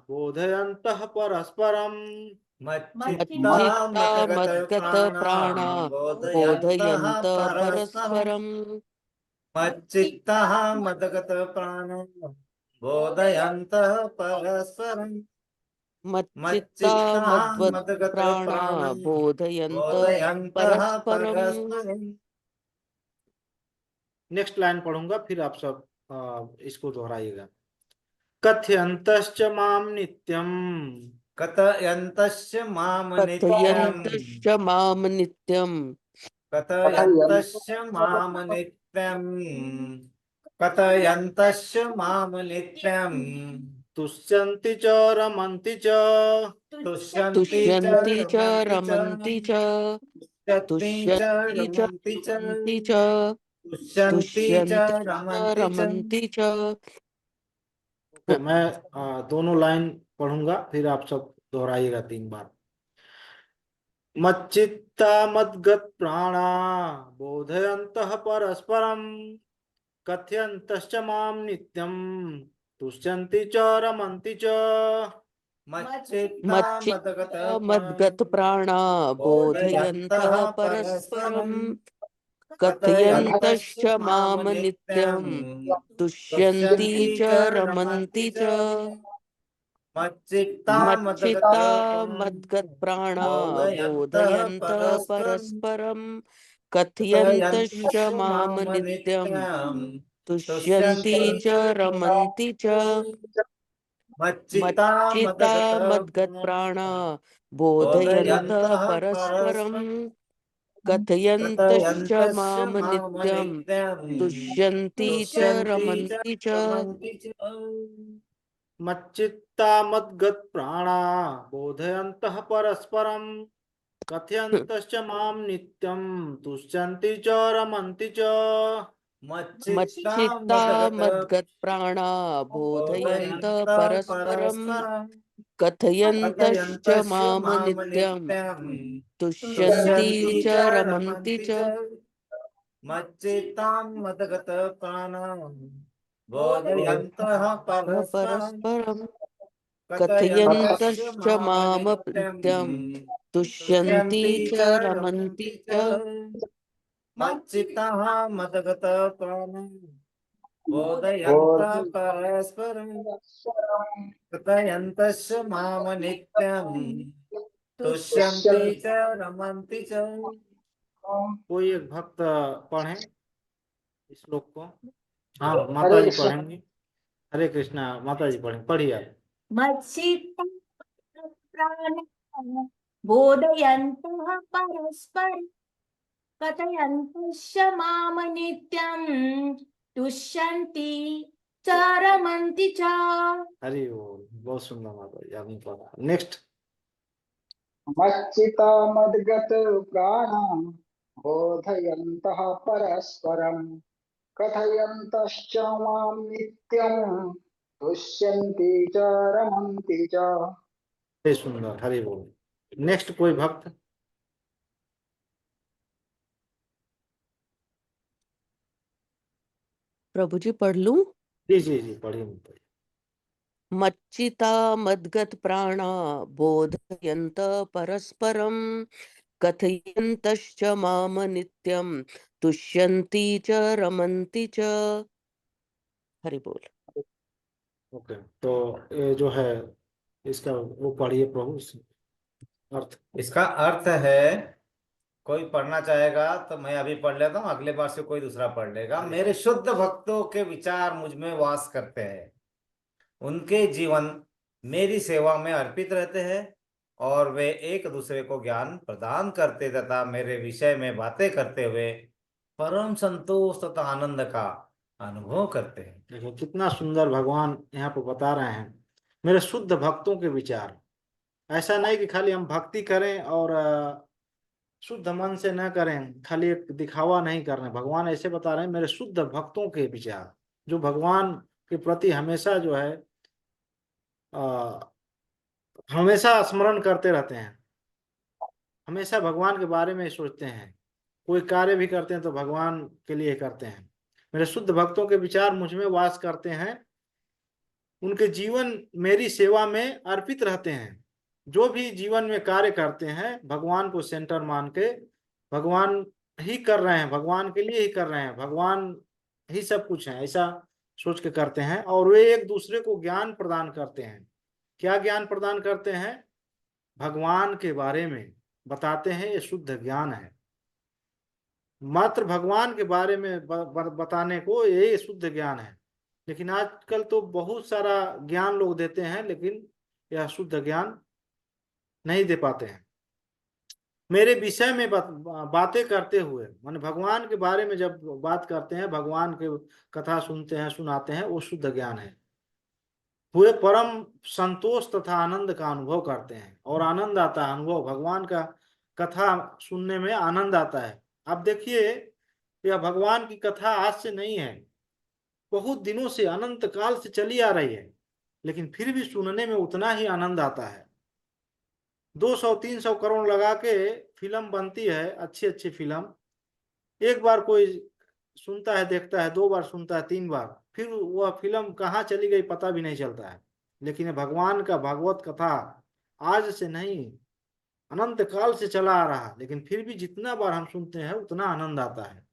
बोधयन्तः परस्परम्, मच्चित्ता मच्चित्ता मतगत मद्गत प्राणा, प्राणा, बोधयन्तः बोधयन्तः परस्परं। परस्परं, मच्चित्ता मतगत प्राणा, बोधयन्तः परस्परं। मच्चित्ता मच्चित्ता मद्वत् मतगत प्राणा, प्राणा, बोधयन्तः बोधयन्तः परस्परं। परस्परं। नेक्स्ट लाइन पढ़ूंगा, फिर आप सब इसको दोहराइएगा। कथयन्तश्च मां नित्यम्, कथयन्तश्च माम नित्यम् कथयन्तश्च माम नित्यम् कथयन्तश्च माम नित्यम् कथयन्तश्च माम नित्यम् तुष्यन्ति च रमन्ति च तुष्यन्ति च तुष्यन्ति च रमन्ति च रमन्ति च तुष्यन्ति च तुष्यन्ति च रमन्ति च रमन्ति च तुष्यन्ति च तुष्यन्ति च रमन्ति च। रमन्ति च। ओके, मैं दोनों लाइन पढ़ूंगा, फिर आप सब दोहराइएगा 3 बार। मच्चित्ता मद्गत प्राणा बोधयन्तः परस्परं कथयन्तश्च मां नित्यं तुष्यन्ति च रमन्ति च। मच्चित्ता मदगत मच्चित्ता मद्गत प्राणा बोधयन्तः परस्परं कथयन्तश्च माम नित्यं तुष्यन्ति च रमन्ति च। मच्चित्ता मदगत मच्चित्ता मद्गत प्राणा बोधयन्तः परस्परं कथयन्तश्च माम नित्यं तुष्यन्ति च रमन्ति च। मच्चित्ता मच्चित्ता मदगत मद्गत प्राणा बोधयन्तः बोधयन्तः परस्परं परस्परम् कथयन्तश्च कथयन्तश्च माम माम नित्यं नित्यम् तुष्यन्ति च तुष्यन्ति च रमन्ति च। रमन्ति च। मच्चित्ता मद्गत प्राणा बोधयन्तः परस्परं कथयन्तश्च मां नित्यं तुष्यन्ति च रमन्ति च। मच्चित्ता मच्चित्ता मदगत मद्गत प्राणा बोधयन्तः बोधयन्तः परस्परं परस्परम् कथयन्तश्च कथयन्तश्च माम माम नित्यं नित्यम् तुष्यन्ति तुष्यन्ति च च रमन्ति रमन्ति च। च। मच्चित्तां मदगत प्राणां बोधयन्तः परस्परम् परस्परं कथयन्तश्च कथयन्तश्च माम माम नित्यम् नित्यं तुष्यन्ति तुष्यन्ति च च रमन्ति रमन्ति च। च। मच्चित्तः मदगत प्राणं बोधयन्तः परस्परम् कथयन्तश्च माम नित्यम् तुष्यन्ति च रमन्ति च। कोई एक भक्त पढ़े इस श्लोक को। हाँ, माता हरे जी कृष्ण। पढ़ेंगी। हरे कृष्णा, माता जी पढ़ें, पढ़िए आप। मच्चित्तं प्राणं बोधयन्तः परस्परं कथयन्तश्च माम नित्यं तुष्यन्ति च रमन्ति च। हरि बोल, बहुत सुंदर माता जी, आपने पढ़ा। नेक्स्ट। मच्चिता मद्गत प्राणां बोधयन्तः परस्परं कथयन्तश्च मां नित्यं तुष्यन्ति च रमन्ति च। बड़े सुंदर, हरि बोल। नेक्स्ट कोई भक्त। प्रभु जी पढ़ लूं। जी जी जी, पढ़िए माता जी। मच्चिता मद्गत प्राणा बोधयन्त परस्परं कथयन्तश्च माम नित्यं तुष्यन्ति च रमन्ति च। हरि बोल। ओके, तो ये जो है इसका वो पढ़िए प्रभु, अर्थ। इसका अर्थ है, कोई पढ़ना चाहेगा तो मैं अभी पढ़ लेता हूँ, अगले बार से कोई दूसरा पढ़ लेगा। मेरे शुद्ध भक्तों के विचार मुझ में वास करते हैं, उनके जीवन मेरी सेवा में अर्पित रहते हैं और वे एक दूसरे को ज्ञान प्रदान करते तथा मेरे विषय में बातें करते हुए परम संतोष तथा आनंद का अनुभव करते हैं। देखो कितना सुंदर भगवान यहाँ पे बता रहे हैं, मेरे शुद्ध भक्तों के विचार। ऐसा नहीं कि खाली हम भक्ति करें और शुद्ध मन से न करें, खाली एक दिखावा नहीं कर रहे। भगवान ऐसे बता रहे हैं, मेरे शुद्ध भक्तों के विचार, जो भगवान के प्रति हमेशा जो है हमेशा स्मरण करते रहते हैं, हमेशा भगवान के बारे में सोचते हैं, कोई कार्य भी करते हैं तो भगवान के लिए करते हैं। मेरे शुद्ध भक्तों के विचार मुझ में वास करते हैं, उनके जीवन मेरी सेवा में अर्पित रहते हैं। जो भी जीवन में कार्य करते हैं भगवान को सेंटर मान के, भगवान ही कर रहे हैं, भगवान के लिए ही कर रहे हैं, भगवान ही सब कुछ है, ऐसा सोच के करते हैं। और वे एक दूसरे को ज्ञान प्रदान करते हैं। क्या ज्ञान प्रदान करते हैं? भगवान के बारे में बताते हैं, ये शुद्ध ज्ञान है। मात्र भगवान के बारे में बताने को ये शुद्ध ज्ञान है। लेकिन आजकल तो बहुत सारा ज्ञान लोग देते हैं, लेकिन यह शुद्ध ज्ञान नहीं दे पाते हैं। मेरे विषय में बातें करते हुए, माने भगवान के बारे में जब बात करते हैं, भगवान के कथा सुनते हैं, सुनाते हैं, वो शुद्ध ज्ञान है। पूरे परम संतोष तथा आनंद का अनुभव करते हैं, और आनंद आता है, अनुभव भगवान का कथा सुनने में आनंद आता है। आप देखिए, यह भगवान की कथा आज से नहीं है, बहुत दिनों से, अनंत काल से चली आ रही है, लेकिन फिर भी सुनने में उतना ही आनंद आता है। 200-300 करोड़ लगा के फिल्म बनती है, अच्छी अच्छी फिल्म, एक बार कोई सुनता है, देखता है, 2 बार सुनता है, 3 बार, फिर वह फिल्म कहाँ चली गई पता भी नहीं चलता है। लेकिन भगवान का भागवत कथा आज से नहीं, अनंत काल से चला आ रहा, लेकिन फिर भी जितना बार हम सुनते हैं उतना आनंद आता है।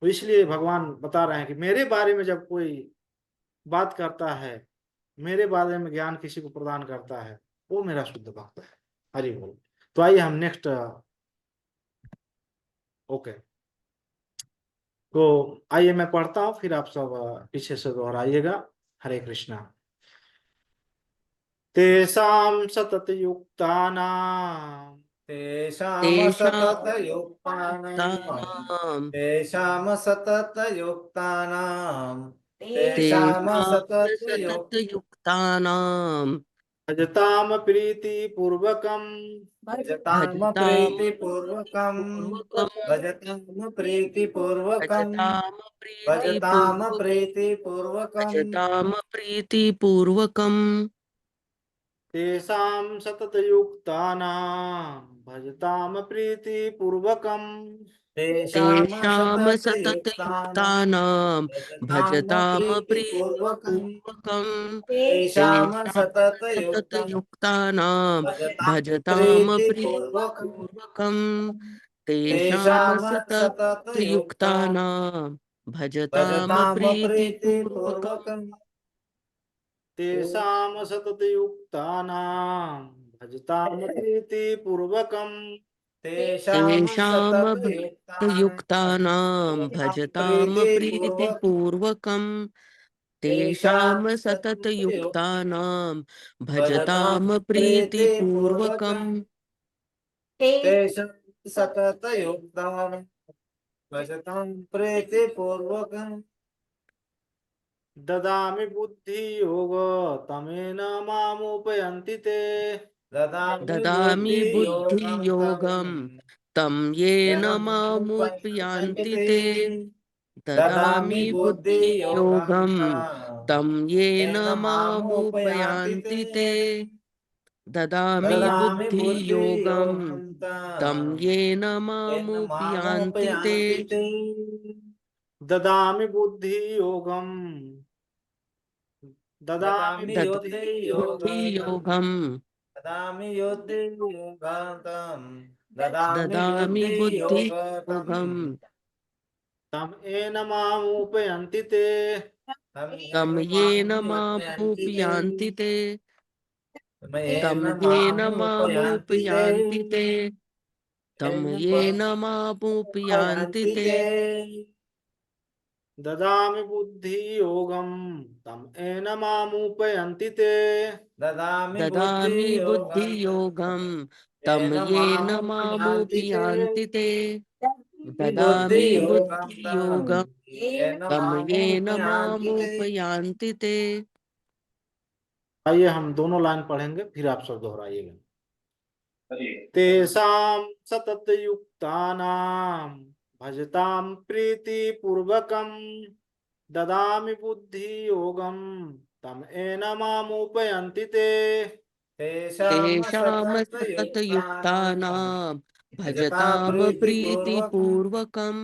तो इसलिए भगवान बता रहे हैं कि मेरे बारे में जब कोई बात करता है, मेरे बारे में ज्ञान किसी को प्रदान करता है, वो मेरा शुद्ध भक्त है। हरि बोल। तो आइए हम नेक्स्ट, ओके, तो आइए मैं पढ़ता हूँ, फिर आप सब पीछे से दोहराइएगा। हरे कृष्णा। तेषां सततयुक्तानां, तेषां तेषां सततयुक्तानां, युक्तानां तेषां सततयुक्तानां, तेषां तेषां सततयुक्तानां सततयुक्तानां भजताम प्रीतिपूर्वकं, भजताम भजतां प्रीतिपूर्वकं, प्रीतिपूर्वकं भजताम प्रीतिपूर्वकं, भजतां भजताम प्रीतिपूर्वकं प्रीतिपूर्वकं, भजतां प्रीतिपूर्वकं तेषां सततयुक्तानां भजताम प्रीतिपूर्वकं, तेषां तेषां सततयुक्तानां, सततयुक्तानां भजताम भजतां प्रीतिपूर्वकं, प्रीतिपूर्वकं तेषां तेषां सततयुक्तानां, सततयुक्तानां भजतां भजतां प्रीतिपूर्वकं, प्रीतिपूर्वकं तेषां तेषां सततयुक्तानां, सततयुक्तानां भजतां भजताम प्रीतिपूर्वकं प्रीतिपूर्वकं, तेषां सततयुक्तानां भजताम प्रीतिपूर्वकं, तेषां तेषां सततयुक्तानां, युक्तानां भजतां भजतां प्रीतिपूर्वकं, प्रीतिपूर्वकं तेषां तेषां सततयुक्तानां, सततयुक्तानां भजतां भजतां प्रीतिपूर्वकं, प्रीतिपूर्वकं तेषां सततयुक्तानां, भजतां प्रीतिपूर्वकं, ददामि बुद्धियोग तमेन मामुपयन्ति ते, ददामि ददामि बुद्धियोगं तं बुद्धियोगं तं येन ज्ञानमुपयान्ति मामुपयान्ति ते। ते ददामि ददामि बुद्धियोगं बुद्धियोगं तं येन तेन मामुपयान्ति ते। मामुपयान्ति ते ददामि ददामि बुद्धियोगं बुद्धियोगं तं येन तेन मामुपयान्ति ते मामुपयान्ति ते। ददामि बुद्धियोगं, ददामि ददामि बुद्धियोगं, बुद्धियोगं ददामि बुद्धियोगं तं, ददामि ददामि बुद्धियोगं तं, बुद्धियोगं तं येन मामुपयन्ति ते, तं येन मामुपयान्ति ते तं येन येन मामुपयान्ति ते। मामुपयान्ति ते तं येन येन मामुपयान्ति मामुपयान्ति ते ते। ददामि बुद्धियोगं तं येन मामुपयन्ति ते, ददामि ददामि बुद्धियोगं बुद्धियोगं तं येन येन मामुपयान्ति ते। मामुपयान्ति ते ददामि बुद्धियोगं बुद्धियोगं येन तं येन मामुपयान्ति ते। मामुपयान्ति ते आइए हम दोनों लाइन पढ़ेंगे, फिर आप सब दोहराइएगा। तेषां सततयुक्तानां भजतां प्रीतिपूर्वकं, ददामि बुद्धियोगं तं येन मामुपयन्ति ते, तेषां तेषां सततयुक्तानां सततयुक्तानां भजतां भजतां प्रीतिपूर्वकं, प्रीतिपूर्वकं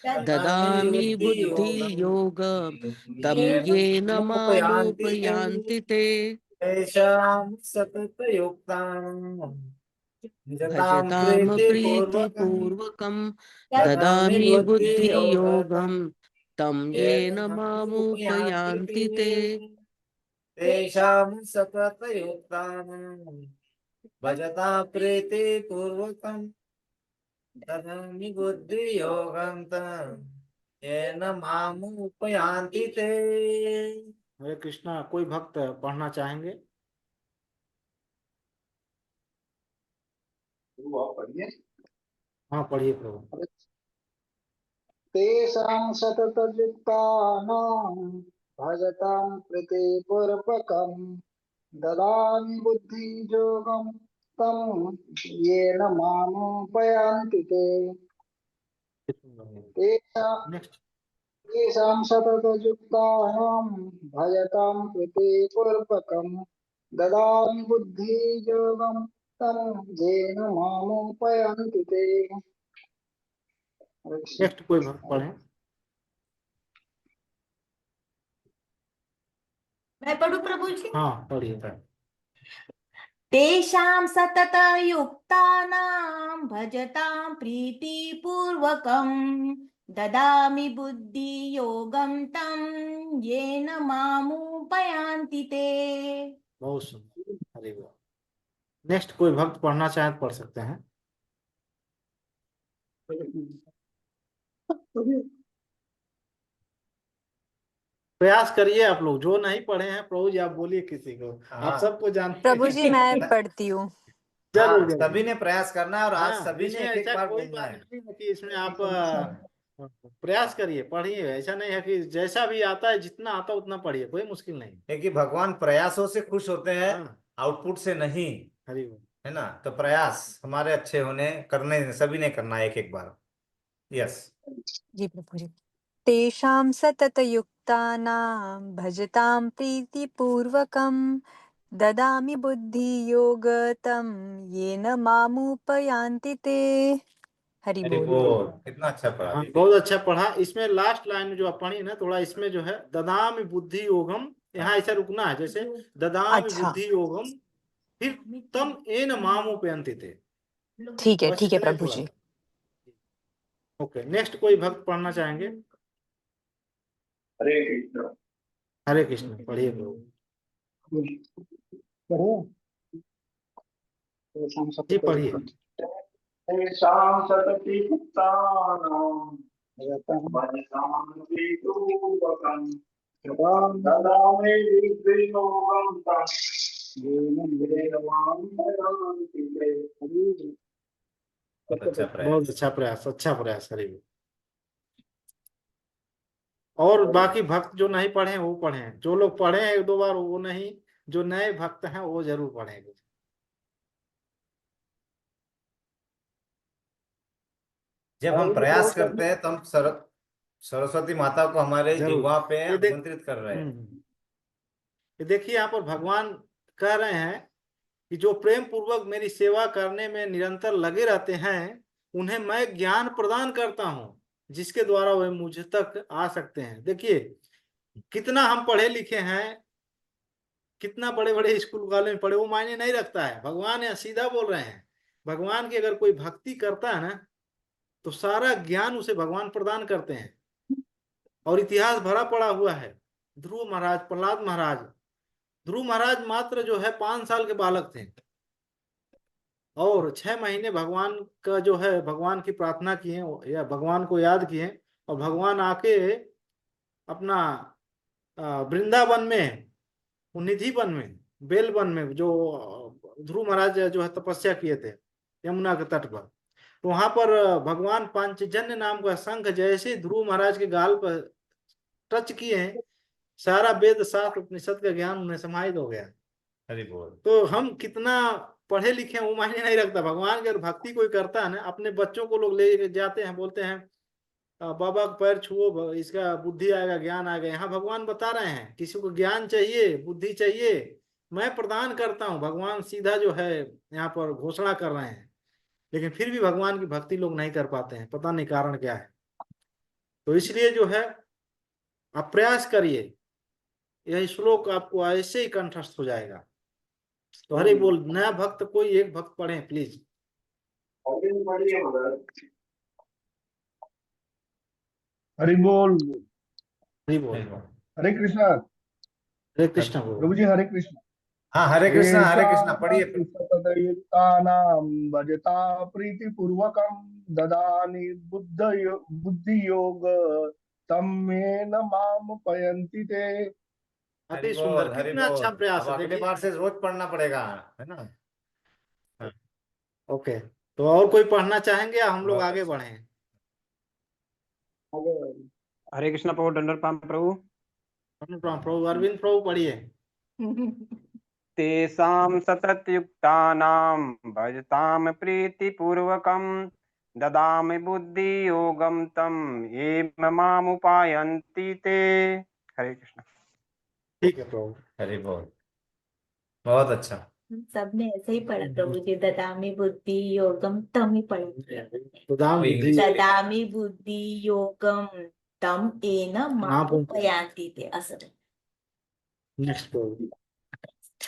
ददामि ददामि बुद्धियोगं बुद्धियोगं तं येन येन मामुपयान्ति ते। मामुपयान्ति ते तेषां सततयुक्तानां भजतां भजतां प्रीतिपूर्वकं, प्रीतिपूर्वकं ददामि ददामि बुद्धियोगं बुद्धियोगं तं येन येन मामुपयान्ति मामुपयान्ति ते ते। तेषां सततयुक्तानां भजतां प्रीतिपूर्वकं, ददामि बुद्धियोगं तं येन मामुपयान्ति ते। हरे कृष्णा। कोई भक्त पढ़ना चाहेंगे? पढ़िए। हाँ पढ़िए प्रभु। तेषां सततयुक्तानां भजतां प्रीतिपूर्वकं ददामि बुद्धियोगं तं येन मामुपयान्ति ते। तेषां नेक्स्ट। तेषां सततयुक्तानां भजतां प्रीतिपूर्वकं ददामि बुद्धियोगं तं येन मामुपयान्ति ते। नेक्स्ट कोई भक्त पढ़े। मैं पढ़ू प्रभु जी। हाँ पढ़िए। तेषां सततयुक्तानां भजतां प्रीतिपूर्वकं ददामि बुद्धियोगं तं येन मामुपयान्ति ते। बहुत सुंदर। हरे बोल। नेक्स्ट कोई भक्त पढ़ना चाहे तो पढ़ सकते हैं। प्रयास करिए आप लोग, जो नहीं पढ़े हैं प्रभु जी आप बोलिए किसी को, आप सबको जानते प्रभु हैं। जी मैं पढ़ती हूँ। जरूर हाँ, जरूर। सभी ने प्रयास करना है और आज हाँ, सभी ने इसमें एक ऐसा बार कोई बोलना बात है। नहीं है कि इसमें आप प्रयास करिए, पढ़िए। ऐसा नहीं है कि जैसा भी आता है, जितना आता है उतना पढ़िए, कोई मुश्किल नहीं। क्योंकि भगवान प्रयासों से खुश होते हैं, हाँ आउटपुट से नहीं, हरि बोल। है ना। तो प्रयास हमारे अच्छे होने करने सभी ने करना है एक एक बार। यस। जी प्रभु जी। तेषां सततयुक्तानां भजतां प्रीतिपूर्वकं ददामि बुद्धियोगं येन मामुपयान्ति ते। हरि हरि बोल। बोल। कितना अच्छा पढ़ा हाँ दीदी। बहुत अच्छा पढ़ा। इसमें लास्ट लाइन जो आप पढ़ी ना, थोड़ा इसमें जो है ददामि बुद्धि योगम, यहाँ ऐसा रुकना है जैसे ददामि अच्छा बुद्धि योगम, फिर तम एन मामुपयन्ति ते। ठीक है बस इतना ही प्रभु थोड़ा जी। सा। ओके नेक्स्ट कोई भक्त पढ़ना चाहेंगे। हरे कृष्ण। हरे कृष्ण पढ़िए प्रभु। पढ़ो। तेषां जी पढ़िए। तेषां सततयुक्तानां भजतां प्रीतिपूर्वकं ददामि बुद्धियोगं तं येन मामुपयान्ति ते। बहुत अच्छा प्रयास। बहुत अच्छा प्रयास, अच्छा प्रयास। हरि बोल। और बाकी भक्त जो नहीं पढ़े हैं वो पढ़े, जो लोग पढ़े हैं एक दो बार वो नहीं, जो नए भक्त हैं वो जरूर पढ़ेंगे। जब हम प्रयास करते हैं तो हम सरस्वती माता को हमारे जरूर। जीवा पे ये देख आमंत्रित कर रहे हैं। ये देखिए यहाँ पर भगवान कह रहे हैं कि जो प्रेम पूर्वक मेरी सेवा करने में निरंतर लगे रहते हैं उन्हें मैं ज्ञान प्रदान करता हूँ, जिसके द्वारा वे मुझ तक आ सकते हैं। देखिए कितना हम पढ़े लिखे हैं, कितना बड़े बड़े स्कूल कॉलेज में पढ़े, वो मायने नहीं रखता है। भगवान यहाँ सीधा बोल रहे हैं, भगवान की अगर कोई भक्ति करता है ना तो सारा ज्ञान उसे भगवान प्रदान करते हैं। और इतिहास भरा पड़ा हुआ है। ध्रुव महाराज, प्रहलाद महाराज, ध्रुव महाराज मात्र जो है 5 साल के बालक थे और 6 महीने भगवान का जो है भगवान की प्रार्थना किए या भगवान को याद किए, और भगवान आके अपना वृंदावन में, निधि वन में, बेल वन में, जो ध्रुव महाराज जो है तपस्या किए थे यमुना के तट पर, तो वहां पर भगवान पांचजन्य नाम का शंख जैसे ध्रुव महाराज के गाल पर टच किए हैं, सारा वेद शास्त्र उपनिषद का ज्ञान उन्हें समाहित हो गया। हरि बोल। तो हम कितना पढ़े लिखे हैं वो मायने नहीं रखता। भगवान की अगर भक्ति कोई करता है ना, अपने बच्चों को लोग ले जाते हैं, बोलते हैं बाबा का पैर छुओ इसका बुद्धि आएगा, ज्ञान आएगा। यहाँ भगवान बता रहे हैं किसी को ज्ञान चाहिए, बुद्धि चाहिए, मैं प्रदान करता हूँ। भगवान सीधा जो है यहाँ पर घोषणा कर रहे हैं, लेकिन फिर भी भगवान की भक्ति लोग नहीं कर पाते हैं, पता नहीं कारण क्या है। तो इसलिए जो है आप प्रयास करिए, यह श्लोक आपको ऐसे ही कंठस्थ हो जाएगा। तो हरि बोल। नया भक्त कोई एक भक्त पढ़े प्लीज। हरि बोल। हरि बोल। हरे कृष्ण। हरे कृष्ण बोल। प्रभु जी हरे कृष्ण। हाँ हरे कृष्णा पढ़िए। सततयुक्तानां भजता प्रीतिपूर्वकं ददामि बुद्धियोग तं येन मामुपयन्ति ते। अति सुंदर, हरि कितना अच्छा बोल। प्रयास अब है। अगली देखिए बार से रोज पढ़ना पड़ेगा, है ना। ओके तो और कोई पढ़ना चाहेंगे या हम लोग आगे बढ़ें? हरे कृष्णा प्रभु, दंडवत प्रणाम प्रभु। प्रभु अरविंद प्रभु पढ़िए। तेषां सततयुक्तानां भजतां प्रीतिपूर्वकं ददामि बुद्धियोगं तं ये मामुपायन्ति ते। हरे कृष्ण। ठीक है प्रभु। हरि बोल। बहुत अच्छा। सबने ऐसे ही पढ़ा प्रभु जी, ददामी बुद्धि योगम तम ही पढ़ा। सुदाम बुद्धि ददामी बुद्धि योगम तम येन मामुपयान्ति ते, असं। नेक्स्ट प्रभु।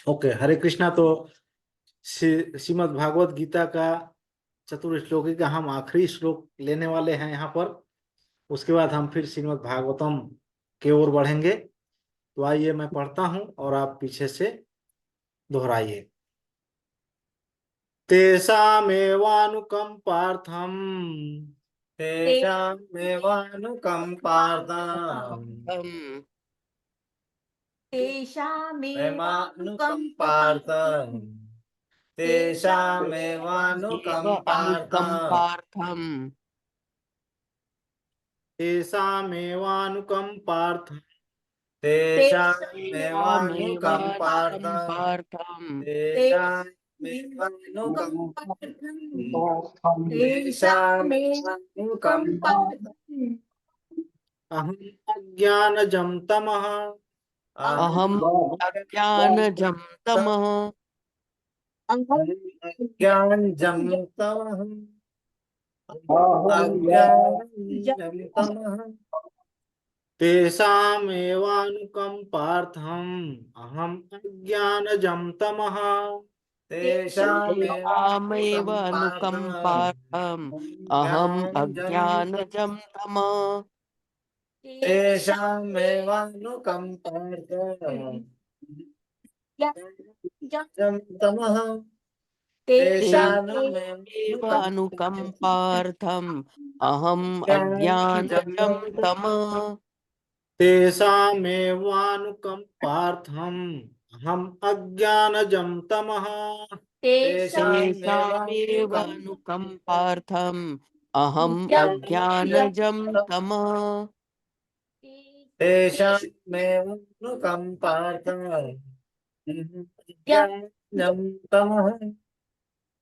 ओके, हरे कृष्णा। तो श्रीमद् भागवत गीता का चतुर्श्लोकी का हम आखिरी श्लोक लेने वाले हैं यहाँ पर। उसके बाद हम फिर श्रीमद् भागवतम की ओर बढ़ेंगे। तो आइए मैं पढ़ता हूँ और आप पीछे से दोहराइए। तेषामेवानुकम्पार्थम् तेषामेवानुकम्पार्थम् तेषामेवानुकम्पार्थम् तेषामेवानुकम्पार्थम् तेषामेवानुकम्पार्थम् तेषामेवानुकम्पार्थम् तेषामेवानुकम्पार्थम् अहम् अज्ञानजं तमः अहम अज्ञानजं तमः अज्ञानजं तमः अज्ञानजं तमः तेषामेवानुकम्पार्थम् अहम् अज्ञानजं तमः तेषामेव अनुकम्पार्थम् अहम अज्ञानजं तमः तमः तेषामेव अनुकम्पार्थम् अहम अज्ञानजं तमः तेषामेवानुकम्पार्थम् अहम् अज्ञानजं तमः तेषामेव अनुकम्पार्थम् अहम अज्ञानजं तमः तेषामेवानुकम्पार्थम् अज्ञानजं तमः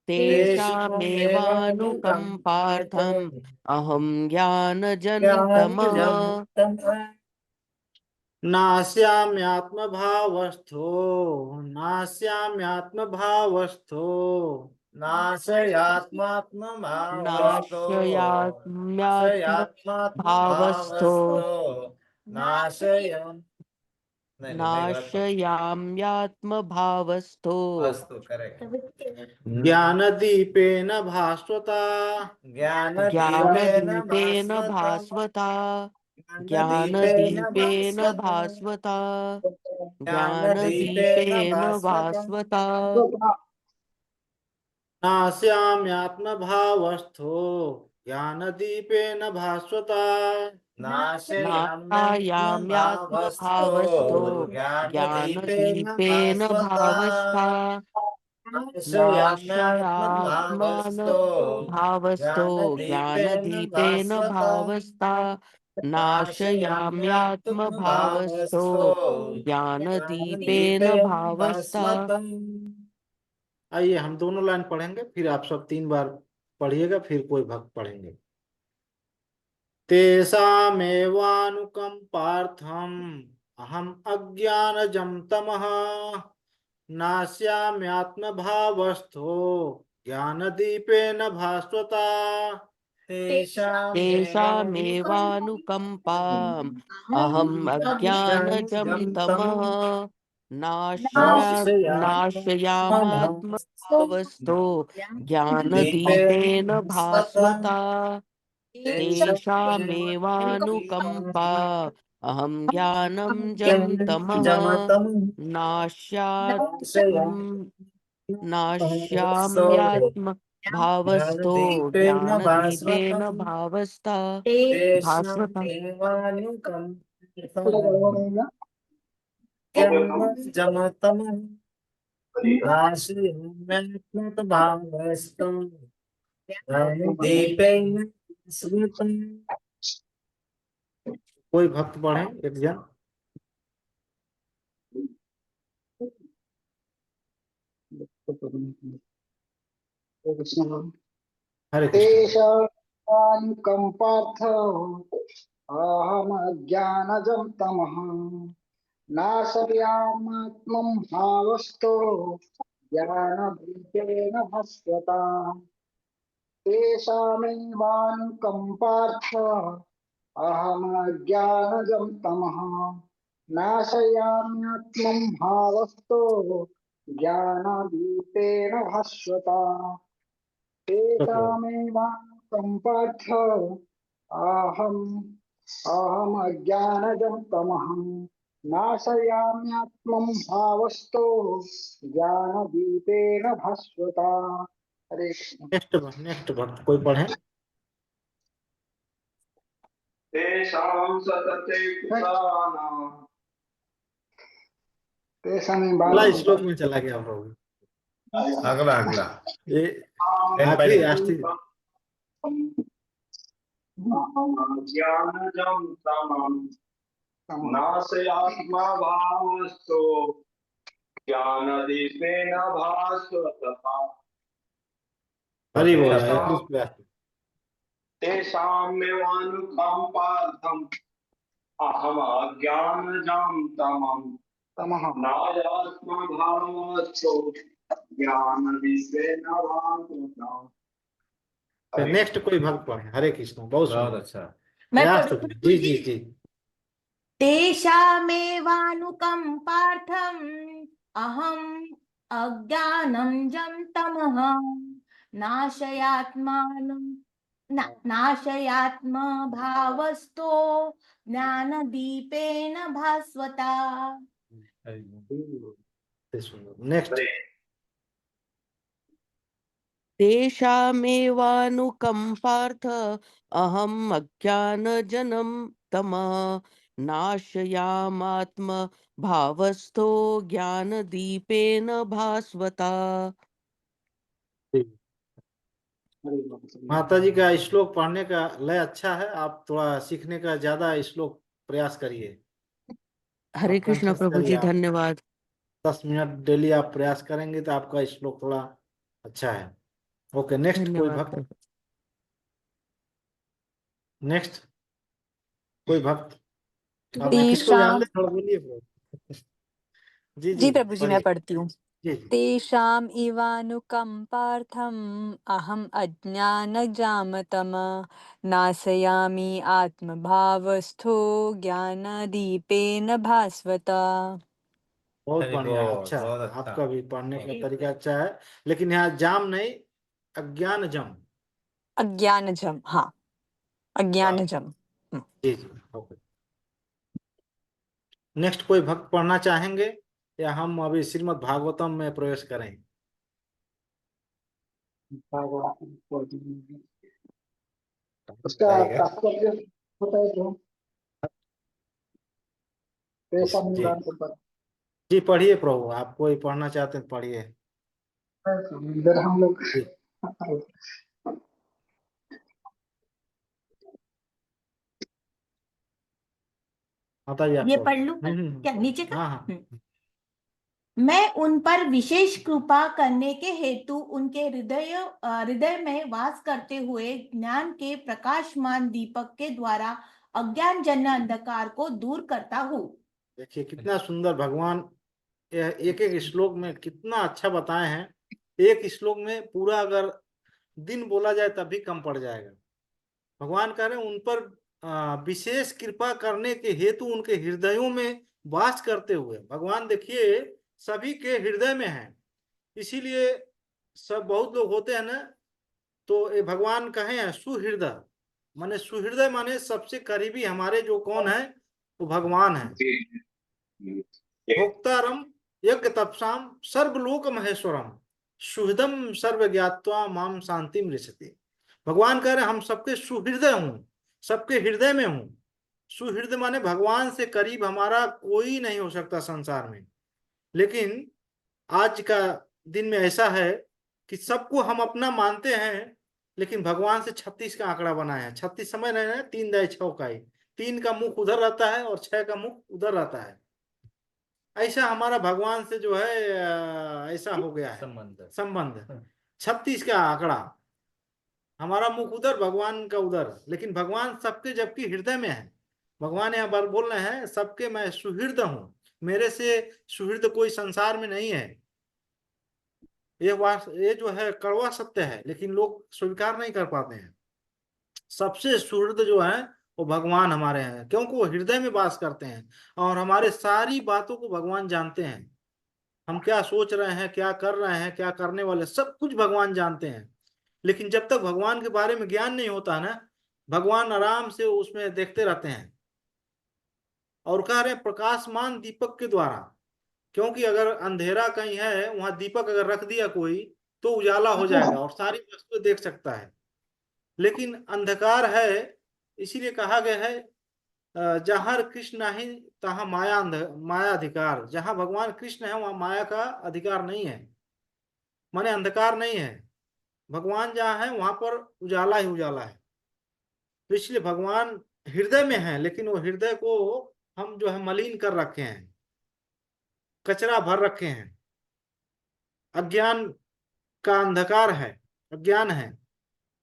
तेषामेवानुकम्पार्थम् अहं ज्ञानजं तमः नास्याम्यात्मभावस्थो नास्याम्यात्मभावस्थो नाशयात्मात्मभावस्थो नाशयात्म्यात्मभावस्थो नाशयात्मात्मभावस्थो नाशयाम्यात्मभावस्थो अस्तु, करेक्ट। ज्ञानदीपेन भास्वता ज्ञानदीपेन भास्वता ज्ञानदीपेन भास्वता ज्ञानदीपेन भास्वता नास्याम्यात्मभावस्थो ज्ञानदीपेन भास्वता नाशायाम्यात्मभावस्थो ज्ञानदीपेन भावस्ता नाशयात्मान भावस्तो ज्ञानदीपेन भावस्ता नाशयाम्यात्म भावस्तो ज्ञानदीपेन भावस्ता। आइए हम दोनों लाइन पढ़ेंगे, फिर आप सब 3 बार पढ़िएगा, फिर कोई भक्त पढ़ेंगे। तेषामेवानुकम्पार्थम् अहम् अज्ञानजं तमः नास्याम्यात्मभावस्थो ज्ञानदीपेन भास्वता तेषामेवानुकम्पाम् अहम् अज्ञानजं तमः नाशयाम्यात्म भावस्तो ज्ञानदीपेन भास्वता तेषामेवानुकम्पा अहं ज्ञानं जं तमः नाश्याम्यात्म भावस्तो ज्ञानदीपेन भावस्ता भास्वता। दीपेन स्मृतम। कोई भक्त पढ़े एक जन। हरे कृष्ण। तेषां पार्थ अहमज्ञानजं तमः नाशयामात्मं भावस्तो ज्ञानदीपेन भास्वता तेषामेवानुकम्पार्थ अहमज्ञानजं तमः नाशयाम्यात्मं भावस्तो ज्ञानदीपेन भास्वता तेषामेवानुकम्पार्थ अहम् अहमज्ञानजं तमः नाशयाम्यात्मं भावस्तो ज्ञानदीपेन भास्वता। हरे कृष्ण। नेक्स्ट भक्त कोई पढ़े। तेषां सतते कृतानां तेषां अगला श्लोक में चला गया प्रभु। अगला अगला ये पहले आखिरी ज्ञानजं तमः नाशयात्मा भावस्तो ज्ञानदीपेन भास्वता हरि बोल अच्छा। तेषामेवानुकम्पार्थम् अहम् अज्ञानजं तमः नाशयात्मा भावस्तो ज्ञानदीपेन भास्वता। नेक्स्ट कोई भक्त पढ़े। हरे कृष्ण। बहुत बहुत सुंदर। अच्छा। मैं प्रयास पढ़ूं? तो जी जी जी। तेषामेवानुकम्पार्थम् अहम् अज्ञानं जं तमः नाशयात्मा भावस्तो ज्ञानदीपेन भास्वता। नेक्स्ट। तेषामेवानुकम्पार्थ अहम् अज्ञानजनं तमः नाशयामात्म भावस्थो ज्ञानदीपेन भास्वता। माता जी का श्लोक पढ़ने का लय अच्छा है। आप थोड़ा सीखने का ज्यादा श्लोक प्रयास करिए। हरे आप कृष्ण कंठस्थ प्रभु करिए। जी, आप धन्यवाद। 10 मिनट डेली आप प्रयास करेंगे तो आपका श्लोक थोड़ा अच्छा है। ओके नेक्स्ट कोई धन्यवाद भक्त। प्रभु। नेक्स्ट कोई भक्त। आप किसको तेषां जानते हैं थोड़ा बोलिए प्रभु। जी जी जी प्रभु जी, मैं पढ़िए। पढ़ती हूँ। जी जी। तेषाम् इवानुकम्पार्थम् अहम् अज्ञानजामतम नाशयामि आत्मभावस्थो ज्ञानदीपेन भास्वता। बहुत हरि बढ़िया। बोल, अच्छा बहुत अच्छा। आपका भी पढ़ने का तरीका अच्छा है। लेकिन यहाँ जाम नहीं, अज्ञान जम। अज्ञानजम, हाँ, अज्ञानजम। जी जी। ओके नेक्स्ट कोई भक्त पढ़ना चाहेंगे या हम अभी श्रीमद् भागवतम में प्रवेश करें। उसका बताइएगा। तात्पर्य होता है जो जी जी पढ़िए प्रभु। आप कोई पढ़ना चाहते हैं पढ़िए। इधर हम लोग जी माता जी आप ये पढ़। पढ़ लूं क्या नीचे का? हाँ हाँ। मैं उन पर विशेष कृपा करने के हेतु उनके हृदय में वास करते हुए ज्ञान के प्रकाशमान दीपक के द्वारा अज्ञान जन्य अंधकार को दूर करता हूँ। देखिए कितना सुंदर भगवान एक एक श्लोक में कितना अच्छा बताए हैं। एक श्लोक में पूरा अगर दिन बोला जाए तब भी कम पड़ जाएगा। भगवान कह रहे हैं उन पर विशेष कृपा करने के हेतु उनके हृदयों में वास करते हुए। भगवान देखिए सभी के हृदय में है। इसीलिए सब बहुत लोग होते हैं ना, तो ये भगवान कहे हैं सुहृदय। माने सुहृदय माने सबसे करीबी हमारे जो कौन है, वो भगवान है। भोक्तारम यज्ञ तपसाम सर्वलोक महेश्वरम सुहृदम सर्व ज्ञात्वा माम शांतिम रिसते। भगवान कह रहे हम सबके सुहृदय हूँ, सबके हृदय में हूँ। सुहृदय माने भगवान से करीब हमारा कोई नहीं हो सकता संसार में। लेकिन आज का दिन में ऐसा है कि सबको हम अपना मानते हैं, लेकिन भगवान से 36 का आंकड़ा बनाया है। 36 समझ रहे हैं, 3 दाई 6 का ही, 3 का मुख उधर रहता है और 6 का मुख उधर रहता है। ऐसा हमारा भगवान से जो है ऐसा हो गया है संबंध। 36 का आंकड़ा, हमारा मुख उधर, भगवान का उधर, लेकिन भगवान सबके जबकि हृदय में है। भगवान यहाँ बार बोल रहे हैं सबके मैं सुहृद हूं, मेरे से सुहृद कोई संसार में नहीं है। ये जो है कड़वा सत्य है, लेकिन लोग स्वीकार नहीं कर पाते हैं। सबसे सुहृद जो है वो भगवान हमारे हैं, क्योंकि वो हृदय में वास करते हैं और हमारे सारी बातों को भगवान जानते हैं। हम क्या सोच रहे हैं, क्या कर रहे हैं, क्या करने वाले, सब कुछ भगवान जानते हैं। लेकिन जब तक भगवान के बारे में ज्ञान नहीं होता ना, भगवान आराम से उसमें देखते रहते हैं। और कह रहे हैं प्रकाशमान दीपक के द्वारा, क्योंकि अगर अंधेरा कहीं है, वहां दीपक अगर रख दिया कोई तो उजाला हो जाएगा और सारी वस्तुएं देख सकता है। लेकिन अंधकार है, इसीलिए कहा गया है जहाँ कृष्ण नहीं तहाँ माया अधिकार। जहाँ भगवान कृष्ण है वहां माया का अधिकार नहीं है, माने अंधकार नहीं है। भगवान जहाँ है वहां पर उजाला ही उजाला है। तो इसलिए भगवान हृदय में है, लेकिन वो हृदय को हम जो है मलिन कर रखे हैं, कचरा भर रखे हैं। अज्ञान का अंधकार है, अज्ञान है,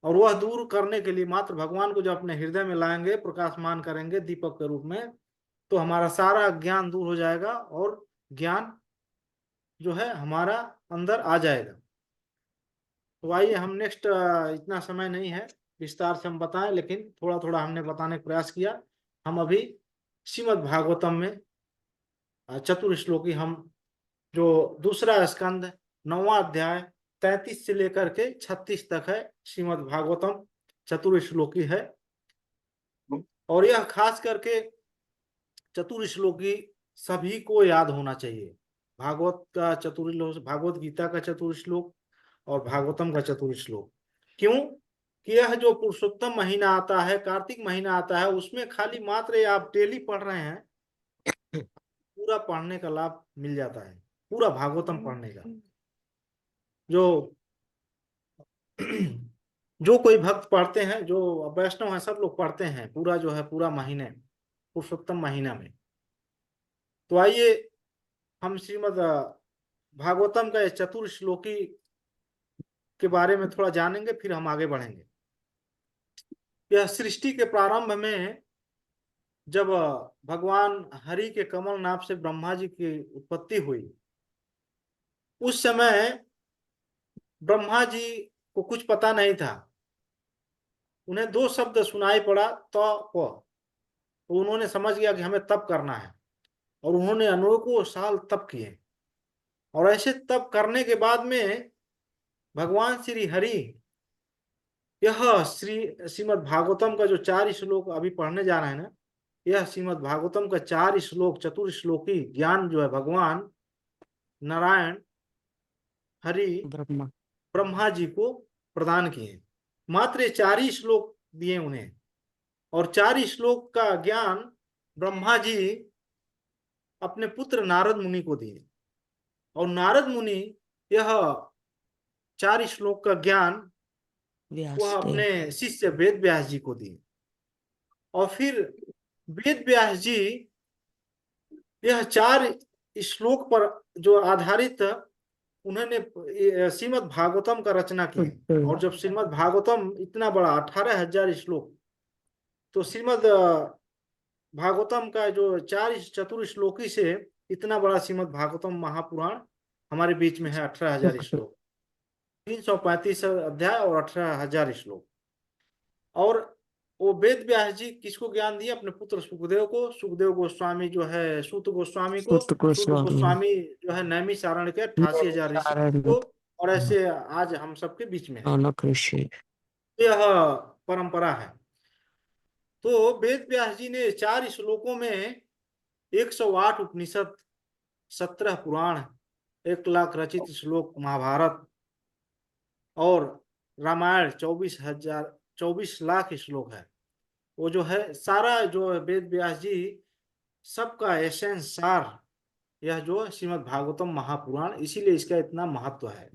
और वह दूर करने के लिए मात्र भगवान को जब अपने हृदय में लाएंगे, प्रकाशमान करेंगे दीपक के रूप में, तो हमारा सारा ज्ञान दूर हो जाएगा और ज्ञान जो है हमारा अंदर आ जाएगा। तो आइए हम नेक्स्ट, इतना समय नहीं है विस्तार से हम बताएं, लेकिन थोड़ा थोड़ा हमने बताने का प्रयास किया। हम अभी श्रीमद् भागवतम में चतुर्श्लोकी, हम जो दूसरा स्कंद 9वां अध्याय 33 से लेकर के 36 तक है, श्रीमद् भागवतम चतुर्श्लोकी है। और यह खास करके चतुर्श्लोकी सभी को याद होना चाहिए। भागवत का चतुर्श्लोक, भागवत गीता का चतुर्श्लोक और भागवतम का चतुर्श्लोक। क्यों कि यह जो पुरुषोत्तम महीना आता है, कार्तिक महीना आता है, उसमें खाली मात्र आप डेली पढ़ रहे हैं, पूरा पढ़ने का लाभ मिल जाता है, पूरा भागवतम पढ़ने का। जो कोई भक्त पढ़ते हैं, जो वैष्णव है, सब लोग पढ़ते हैं पूरा, जो है पूरा महीने, पुरुषोत्तम महीना में। तो आइए हम श्रीमद् भागवतम का चतुर्श्लोकी के बारे में थोड़ा जानेंगे, फिर हम आगे बढ़ेंगे। यह सृष्टि के प्रारंभ में जब भगवान हरि के कमल नाभ से ब्रह्मा जी की उत्पत्ति हुई, उस समय ब्रह्मा जी को कुछ पता नहीं था। उन्हें 2 शब्द सुनाई पड़ा, तप। तो उन्होंने समझ गया कि हमें तप करना है, और उन्होंने अनेकों साल तप किए। और ऐसे तप करने के बाद में भगवान श्री हरि, यह श्रीमद् भागवतम का जो 4 श्लोक अभी पढ़ने जा रहे हैं ना, यह श्रीमद् भागवतम का 4 श्लोक चतुर्श्लोकी ज्ञान जो है भगवान नारायण हरि ब्रह्मा जी को प्रदान किए। मात्र ये 4 ही श्लोक दिए उन्हें, और 4 श्लोक का ज्ञान ब्रह्मा जी अपने पुत्र नारद मुनि को दिए, और नारद मुनि यह 4 श्लोक का ज्ञान वह अपने शिष्य वेद व्यास जी को दिए। और फिर वेद व्यास जी यह 4 श्लोक पर जो आधारित उन्होंने श्रीमद् भागवतम का रचना की। और जब श्रीमद् भागवतम इतना बड़ा 18,000 श्लोक, तो श्रीमद् भागवतम का जो 4 चतुर्श्लोकी से इतना बड़ा श्रीमद् भागवतम महापुराण हमारे बीच में है। 18,000 श्लोक, 335 अध्याय और 18,000 श्लोक। और वो वेद व्यास जी किसको ज्ञान दिए? अपने पुत्र सुखदेव को। सुखदेव गोस्वामी जो है सूत गोस्वामी को, सूत गोस्वामी जो है नैमिषारण्य के 88,000 ऋषि को, और ऐसे आज हम सबके बीच में है। यह परंपरा है। तो वेद व्यास जी ने 4 श्लोकों में 108 उपनिषद, 17 पुराण, 1 लाख रचित श्लोक महाभारत, और रामायण 24 लाख श्लोक है। वो जो है सारा जो वेद व्यास जी सबका एसेंस सार, यह जो श्रीमद् भागवतम महापुराण, इसीलिए इसका इतना महत्व है।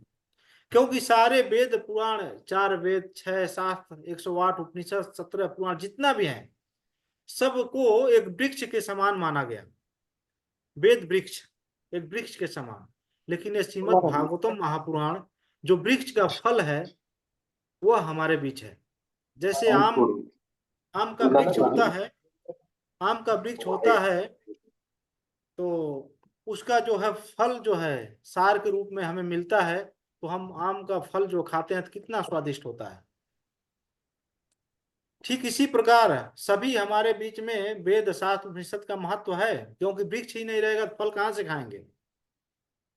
क्योंकि सारे वेद पुराण, 4 वेद, 6 शास्त्र, 108 उपनिषद, 17 पुराण जितना भी है, सबको एक वृक्ष के समान माना गया। वेद वृक्ष एक वृक्ष के समान, लेकिन ये श्रीमद् भागवतम महापुराण जो वृक्ष का फल है वह हमारे बीच है। जैसे आम का वृक्ष होता है, आम का वृक्ष होता है तो उसका जो है फल जो है सार के रूप में हमें मिलता है, तो हम आम का फल जो खाते हैं तो कितना स्वादिष्ट होता है। ठीक इसी प्रकार सभी हमारे बीच में वेद शास्त्र उपनिषद का महत्व है, क्योंकि वृक्ष ही नहीं रहेगा तो फल कहाँ से खाएंगे।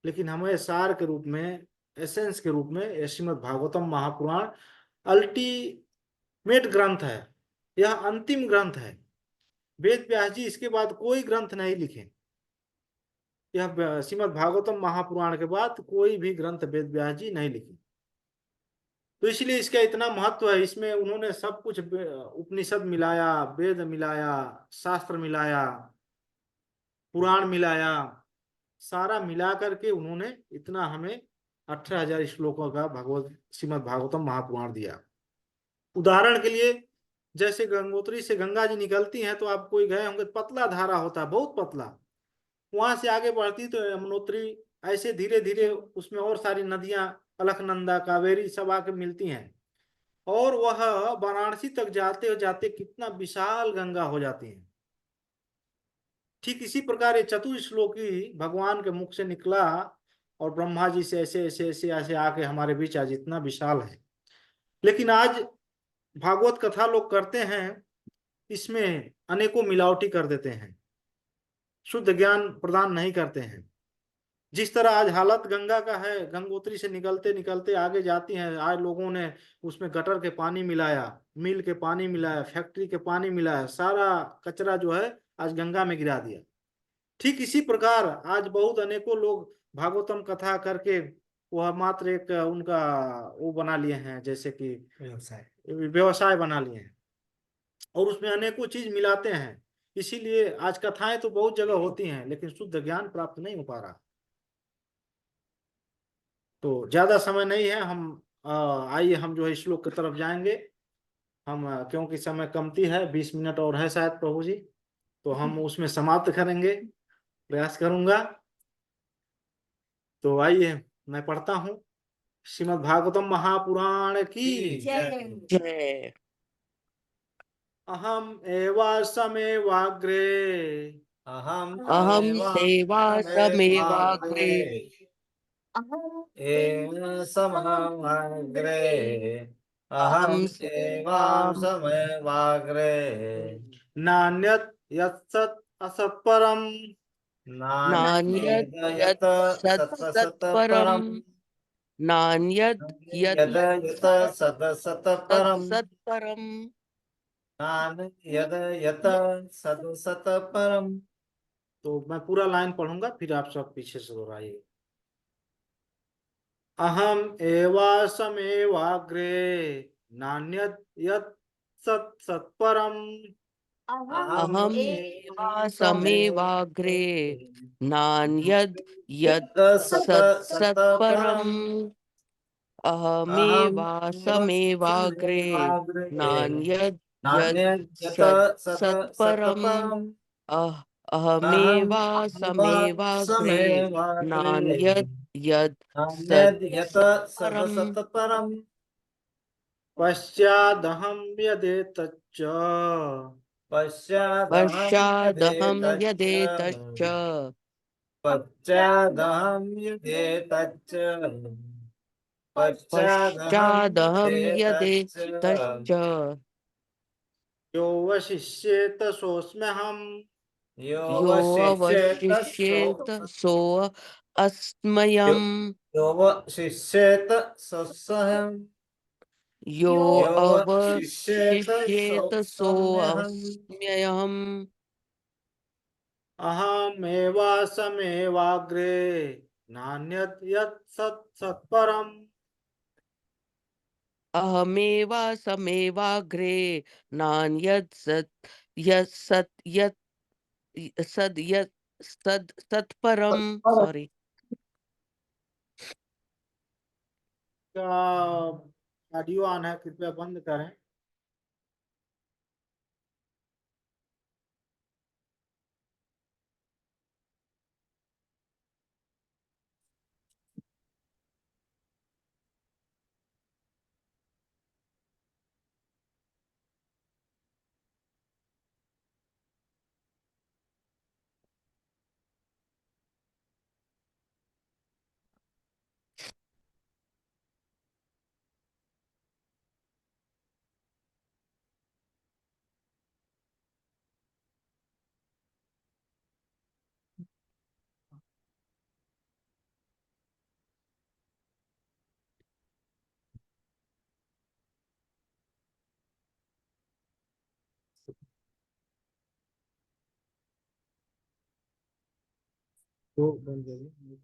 लेकिन हमें सार के रूप में, एसेंस के रूप में श्रीमद् भागवतम महापुराण अल्टीमेट ग्रंथ है, यह अंतिम ग्रंथ है। वेद व्यास जी इसके बाद कोई ग्रंथ नहीं लिखे। यह श्रीमद् भागवतम महापुराण के बाद कोई भी ग्रंथ वेद व्यास जी नहीं लिखे, तो इसलिए इसका इतना महत्व है। इसमें उन्होंने सब कुछ उपनिषद मिलाया, वेद मिलाया, शास्त्र मिलाया, पुराण मिलाया, सारा मिला करके उन्होंने इतना हमें 18,000 श्लोकों का भगवत श्रीमद् भागवतम महापुराण दिया। उदाहरण के लिए जैसे गंगोत्री से गंगा जी निकलती हैं तो आप कोई गए होंगे, पतला धारा होता है, बहुत पतला, वहां से आगे बढ़ती तो यमुनोत्री, ऐसे धीरे धीरे उसमें और सारी नदियां अलकनंदा, कावेरी सब आके मिलती हैं, और वह वाराणसी तक जाते जाते कितना विशाल गंगा हो जाती है। ठीक इसी प्रकार ये चतुर्श्लोकी भगवान के मुख से निकला और ब्रह्मा जी से ऐसे ऐसे ऐसे ऐसे आके हमारे बीच आज इतना विशाल है। लेकिन आज भागवत कथा लोग करते हैं, इसमें अनेकों मिलावटी कर देते हैं, शुद्ध ज्ञान प्रदान नहीं करते हैं। जिस तरह आज हालत गंगा का है, गंगोत्री से निकलते निकलते आगे जाती हैं, आज लोगों ने उसमें गटर के पानी मिलाया, मिल के पानी मिलाया, फैक्ट्री के पानी मिलाया, सारा कचरा जो है आज गंगा में गिरा दिया। ठीक इसी प्रकार आज बहुत अनेकों लोग भागवतम कथा करके वह मात्र एक उनका वो बना लिए हैं, जैसे कि व्यवसाय बना लिए हैं, और उसमें अनेकों चीज मिलाते हैं। इसीलिए आज कथाएं तो बहुत जगह होती हैं, लेकिन शुद्ध ज्ञान प्राप्त नहीं हो पा रहा। तो ज्यादा समय नहीं है, हम आइए हम जो है श्लोक की तरफ जाएंगे। हम क्योंकि समय कमती है, 20 मिनट और है शायद प्रभु जी, तो हम उसमें समाप्त करेंगे, प्रयास करूंगा। तो आइए मैं पढ़ता हूँ। श्रीमद् भागवतम महापुराण की जय। अहम एवासमेवाग्रे, अहम अहम सेवासमेवाग्रे, एव समग्रे, अहम अहम सेवासमेवाग्रे, नान्यत् यत्सत् असत्परम्, नान्यत् यत यत् सत्परम्, नान्यत् यद यत् यत सत सत परम, सत्परम्। यद यत सत सत परम। तो मैं पूरा लाइन पढ़ूंगा, फिर आप सब पीछे से दोहराइए। अहम एवासमेवाग्रे, नान्यत् यत् सत् सत्परम्, अहम एवासमेवाग्रे, नान्यद् यत् सत् सत्परम्। अहमेवासमेवाग्रे, नान्यद् यत् सत् सत्परम्। अहमेवासमेवाग्रे, नान्यद् यत् सत् सत्परम्। परम। पश्चादहं यदेतच्च, पश्चादहं यदेतच्च, पश्चादहं यदेतच्च, पश्चादहं यदेतच्च, यो वशिष्येत सोऽस्म्यहम्, यो अवशिष्येत सो अस्मयम्। यो वशिष्येत सोऽस्म्यहम्, यो अवशिष्येत अवशिष्येत सो सोऽस्म्यहम्। अस्म्यहम्। अहमेवासमेवाग्रे, नान्यत् यत् सत् सत्परम्, अहमेवासमेवाग्रे, नान्यत् सत् यत् सत् यत् सद् यत् सत्परम्। सॉरी। का ऑडियो ऑन है, कृपया बंद करें। तो बंद करिए।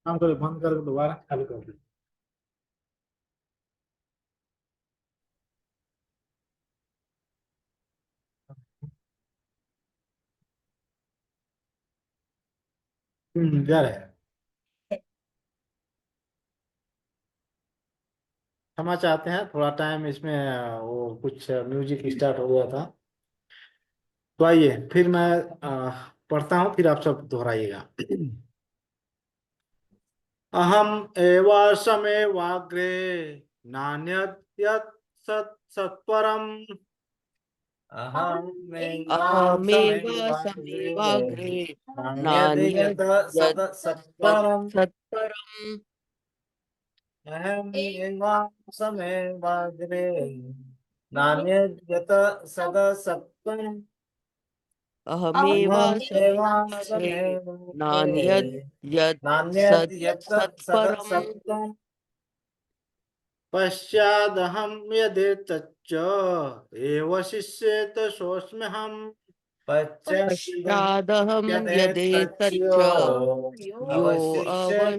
काम करो, बंद करके दोबारा चालू कर दो। जा रहे हैं। क्षमा चाहते हैं, थोड़ा टाइम इसमें वो कुछ म्यूजिक स्टार्ट हो गया था। तो आइए फिर मैं पढ़ता हूँ, फिर आप सब दोहराइएगा। अहम एवासमेवाग्रे नान्यत् यत् सत् सत्परम्। अहमेव अहमेवासमेवाग्रे समेवाग्रे नान्यद् नान्यद् सत् यत् सत्परम्। सत्परम्। अहमेवासमेवाग्रे नान्यद् सत् सत्परम्। अहमेव समेवाग्रे नान्यद् यत् सत् सत्परम्। पश्चादहं यदेतच्च एव शिष्येत सोऽस्म्यहम्। पश्चादहं यदेतच्च यो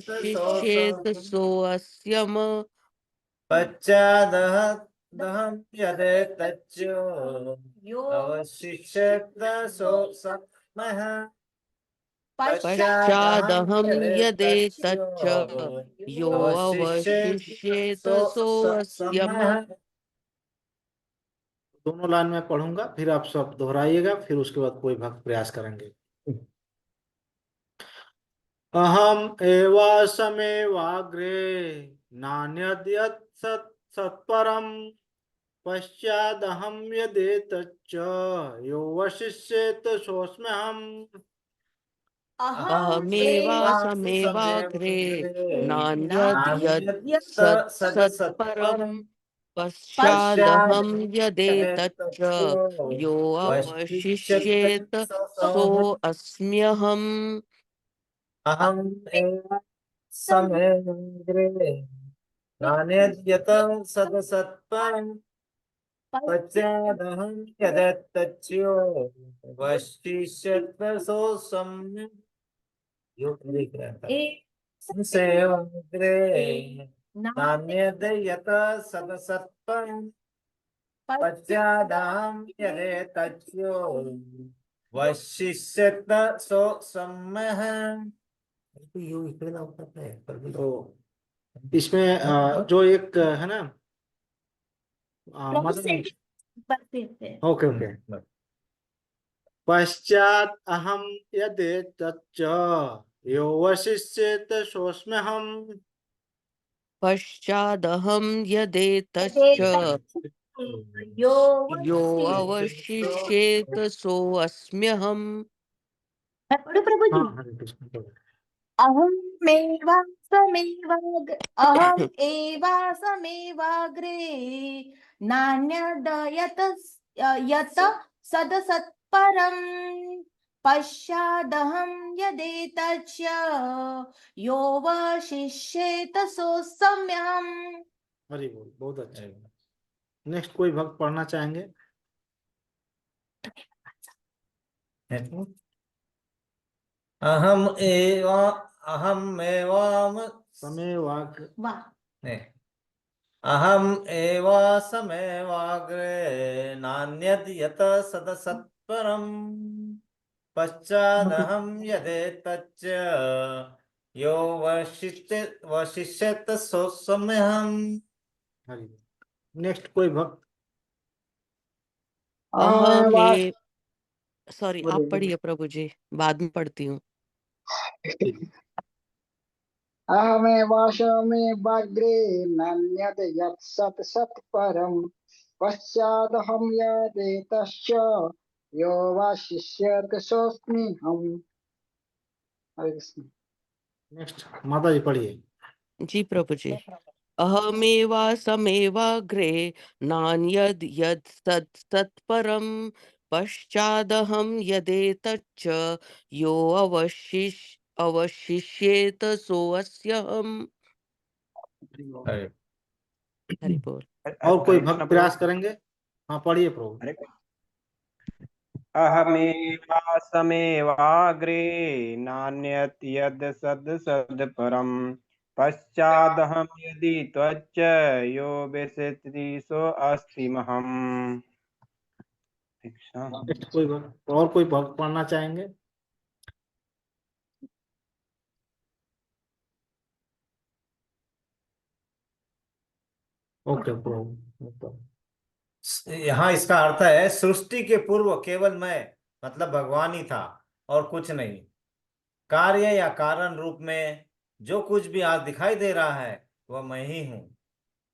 अवशिष्येत सोऽस्यम्। पश्चादहं यदेतच्च अवशिष्येत सोऽस्म्यः। पश्चादहं पश्चादहं यदेतच्च यदेतच्च यो अवशिष्येत अवशिष्येत सोऽस्यम्। सोऽस्म्यः। दोनों लाइन में पढ़ूंगा, फिर आप सब दोहराइएगा, फिर उसके बाद कोई भक्त प्रयास करेंगे। अहम एवासमेवाग्रे नान्यद्यत् सत् सत्परम्। पश्चादहं यदेतच्च यो वशिष्येत सोऽस्म्यहम्। अहमेवासमेवाग्रे नान्यद् यत् सत्परम्। पश्चादहं यदेतच्च यो अवशिष्येत सोऽस्म्यहम्। अहम एव समेन्द्रे नान्यद्यत सदसत्परम्। पश्चादहं यदेतच्यो वशिष्येत सोऽस्म्यहम्। योग लिख रहा था सेवग्रे नान्यद् यत सदसत्परम्। पश्चादहं यदेतच्यो वशिष्येत सोऽस्म्यः। तो इसमें जो एक है ना, मतलब ओके ओके। पश्चात अहम यदेतच्च यो वशिष्येत सोऽस्म्यहम्। पश्चादहं यदेतच्च यो अवशिष्येत सोऽस्म्यहम्। प्रभु हाँ, हरे कृष्ण। अहम एवासमेवाग्रे नान्यद् यत् सदसत्परम्। पश्चादहं यदेतच्च यो वशिष्येत सोऽस्म्यहम्। हरि बोल, बहुत अच्छा। नेक्स्ट कोई भक्त पढ़ना चाहेंगे? अहम एवाम समय वाक वाह। नहीं, अहम एवा समेवाग्रे नान्यद यत सदसत्परम पश्चादहम यदेतच्च यो वशिष्यत सोऽस्म्यहम्। हरि। नेक्स्ट कोई भक्त अहमेवास अहमे सॉरी, आप बोलिए पढ़िए प्रभु जी, बाद में पढ़ती हूँ। अहमेवाशमेवाग्रे नान्यत् यत् सत् सत् परम् पश्चादहं यदेतश्च यो वा शिष्यर्थ सोऽस्म्यहम्। हरे कृष्ण। नेक्स्ट माता जी पढ़िए। जी प्रभु जी। अहमेवा समेवाग्रे नान्यद् यत् सत् सत्परं पश्चादहं यदेतच्च यो अवशिष्येत सोऽस्यहम्। हरे हरि बोल। और कोई हरे कृष्ण भक्त प्रयास प्रभु। करेंगे? हाँ पढ़िए प्रभु। हरे अहमेवासमेवाग्रे नान्यत् यद् सद् सद्परम् पश्चादहं यदि त्वच्च यो विशति सोऽस्म्यहम्। कृष्ण। नेक्स्ट कोई भक्त और कोई भक्त पढ़ना चाहेंगे? ओके प्रभु। यहाँ इसका अर्थ है सृष्टि के पूर्व केवल मैं मतलब भगवान ही था और कुछ नहीं। कार्य या कारण रूप में जो कुछ भी आज दिखाई दे रहा है वह मैं ही हूँ।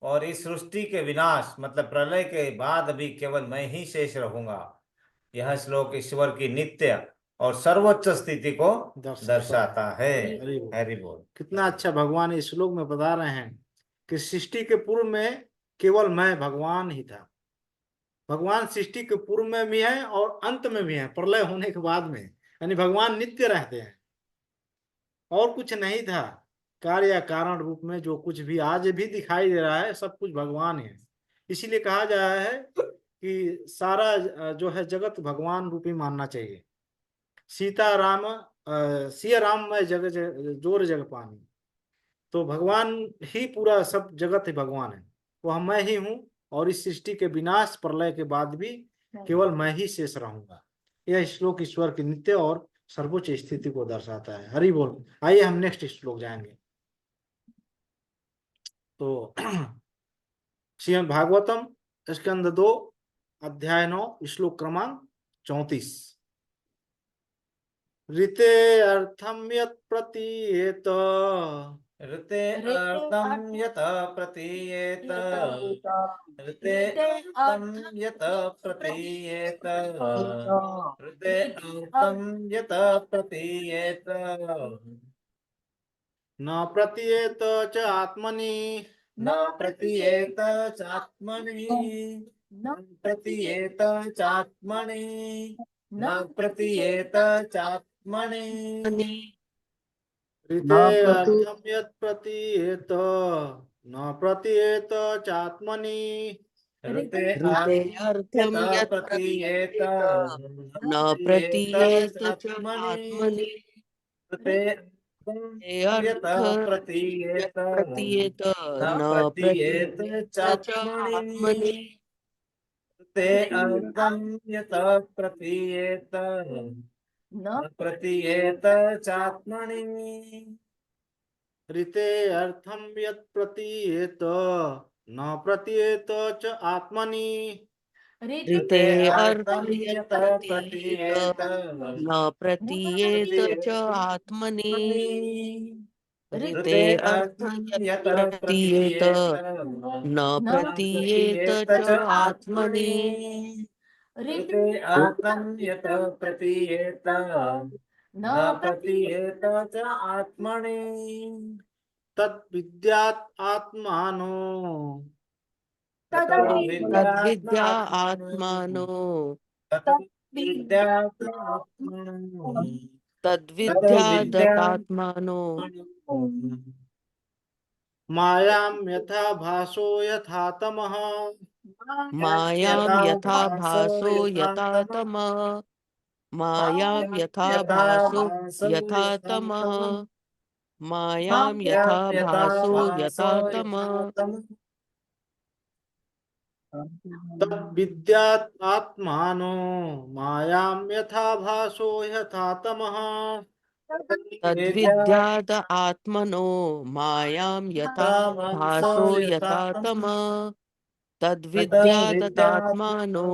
और इस सृष्टि के विनाश मतलब प्रलय के बाद भी केवल मैं ही शेष रहूंगा। यह श्लोक ईश्वर की नित्य और सर्वोच्च स्थिति को दर्शाता है। हरि बोल। हरि बोल। कितना अच्छा भगवान इस श्लोक में बता रहे हैं कि सृष्टि के पूर्व में केवल मैं भगवान ही था। भगवान सृष्टि के पूर्व में भी है और अंत में भी है, प्रलय होने के बाद में, यानी भगवान नित्य रहते हैं और कुछ नहीं था। कार्य या कारण रूप में जो कुछ भी आज भी दिखाई दे रहा है सब कुछ भगवान है। इसीलिए कहा जा रहा है कि सारा जो है जगत भगवान रूपी मानना चाहिए। सीता राम सिया राम में जग जोर जग पानी। तो भगवान ही पूरा सब जगत ही भगवान है, वह मैं ही हूँ और इस सृष्टि के विनाश प्रलय के बाद भी केवल मैं ही शेष रहूंगा। यह श्लोक ईश्वर की नित्य और सर्वोच्च स्थिति को दर्शाता है। हरि बोल। आइए हम नेक्स्ट श्लोक जाएंगे। तो श्रीमद् भागवतम स्कंद 2 अध्याय 9 श्लोक क्रमांक 34। ऋते अर्थम यत् प्रतीयेत ऋते अर्थम यत प्रतीयेत ऋते अर्थम यत प्रतीयेत ऋते अर्थम यत प्रतीयेत न प्रतीयेत च आत्मनि न प्रतीयेत चात्मनि न प्रतीयेत चात्मनि न प्रतीयेत चात्मनि ऋते न प्रति अर्थम यत् प्रतीयेत न प्रतीयेत चात्मनि ऋते ऋते अर्थं यत यत् प्रतीयेत प्रतीयेत न न प्रतीयेत प्रतीयेत च चात्मनि आत्मनि ऋते ते यत अर्थ प्रतीयेत यत् प्रतीयेत न न प्रतीयेत प्रतीयेत च चात्मनि आत्मनि ते अर्थं यत प्रतीयेत न प्रतीयेत चात्मनि ऋते अर्थम यत् प्रतीयेत न प्रतीयेत च आत्मनि ऋते अर्थं अर्थं यत् यत प्रतीयेत प्रतीयेत न प्रतीयेत च आत्मनि ऋते ऋते अर्थं अर्थं यत् यत प्रतीयेत प्रतीयेत न न प्रतीयेत प्रतीयेत च च आत्मनि आत्मनि ऋते अर्थं यत प्रतीयेत न प्रतीयेत च आत्मनि तद्विद्यात् आत्मानो ततो तद्विद्या विद्यात्मात्मनो आत्मानो ततो विद्यात्मात्मनो ततो तद्विद्यादतात्मानो मायां यथा भासो यथा तमः मायां यथा यथा भासो भासो यथा यथा तमः तमः मायां यथा यथा भासो भासो यथा यथा तमः तमः मायां यथा भासो यथा तमः तद्विद्यात् आत्मानो मायां यथा भासो यथा तमः तद्विद्याद आत्मनो मायां यथा भासो यथा तमः तद्विद्यादात्मानो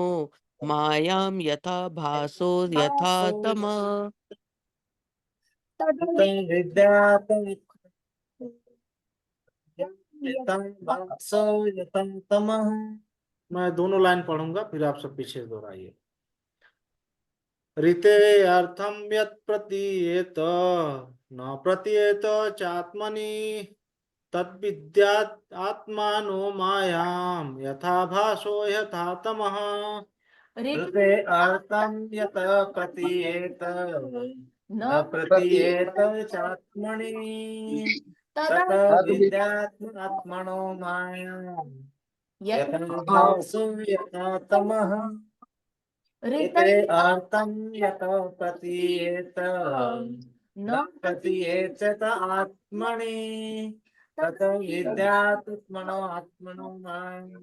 मायां यथा भासो यथा तमः मैं दोनों लाइन पढ़ूंगा, फिर आप सब पीछे दोहराइए। ऋते अर्थम यत् प्रतीयेत न प्रतीयेत चात्मनि तद्विद्यात् आत्मानो मायां यथा भासो यथा तमः। ऋते अर्थम यत् प्रतीयेत न प्रतीयेत चात्मनि तद्विद्यात् आत्मनो मायां यथा भासो यथा तमः। ऋते अर्थम यत् प्रतीयेत न प्रतीयेत आत्मनि तद्विद्यात्मनो आत्मनो मायां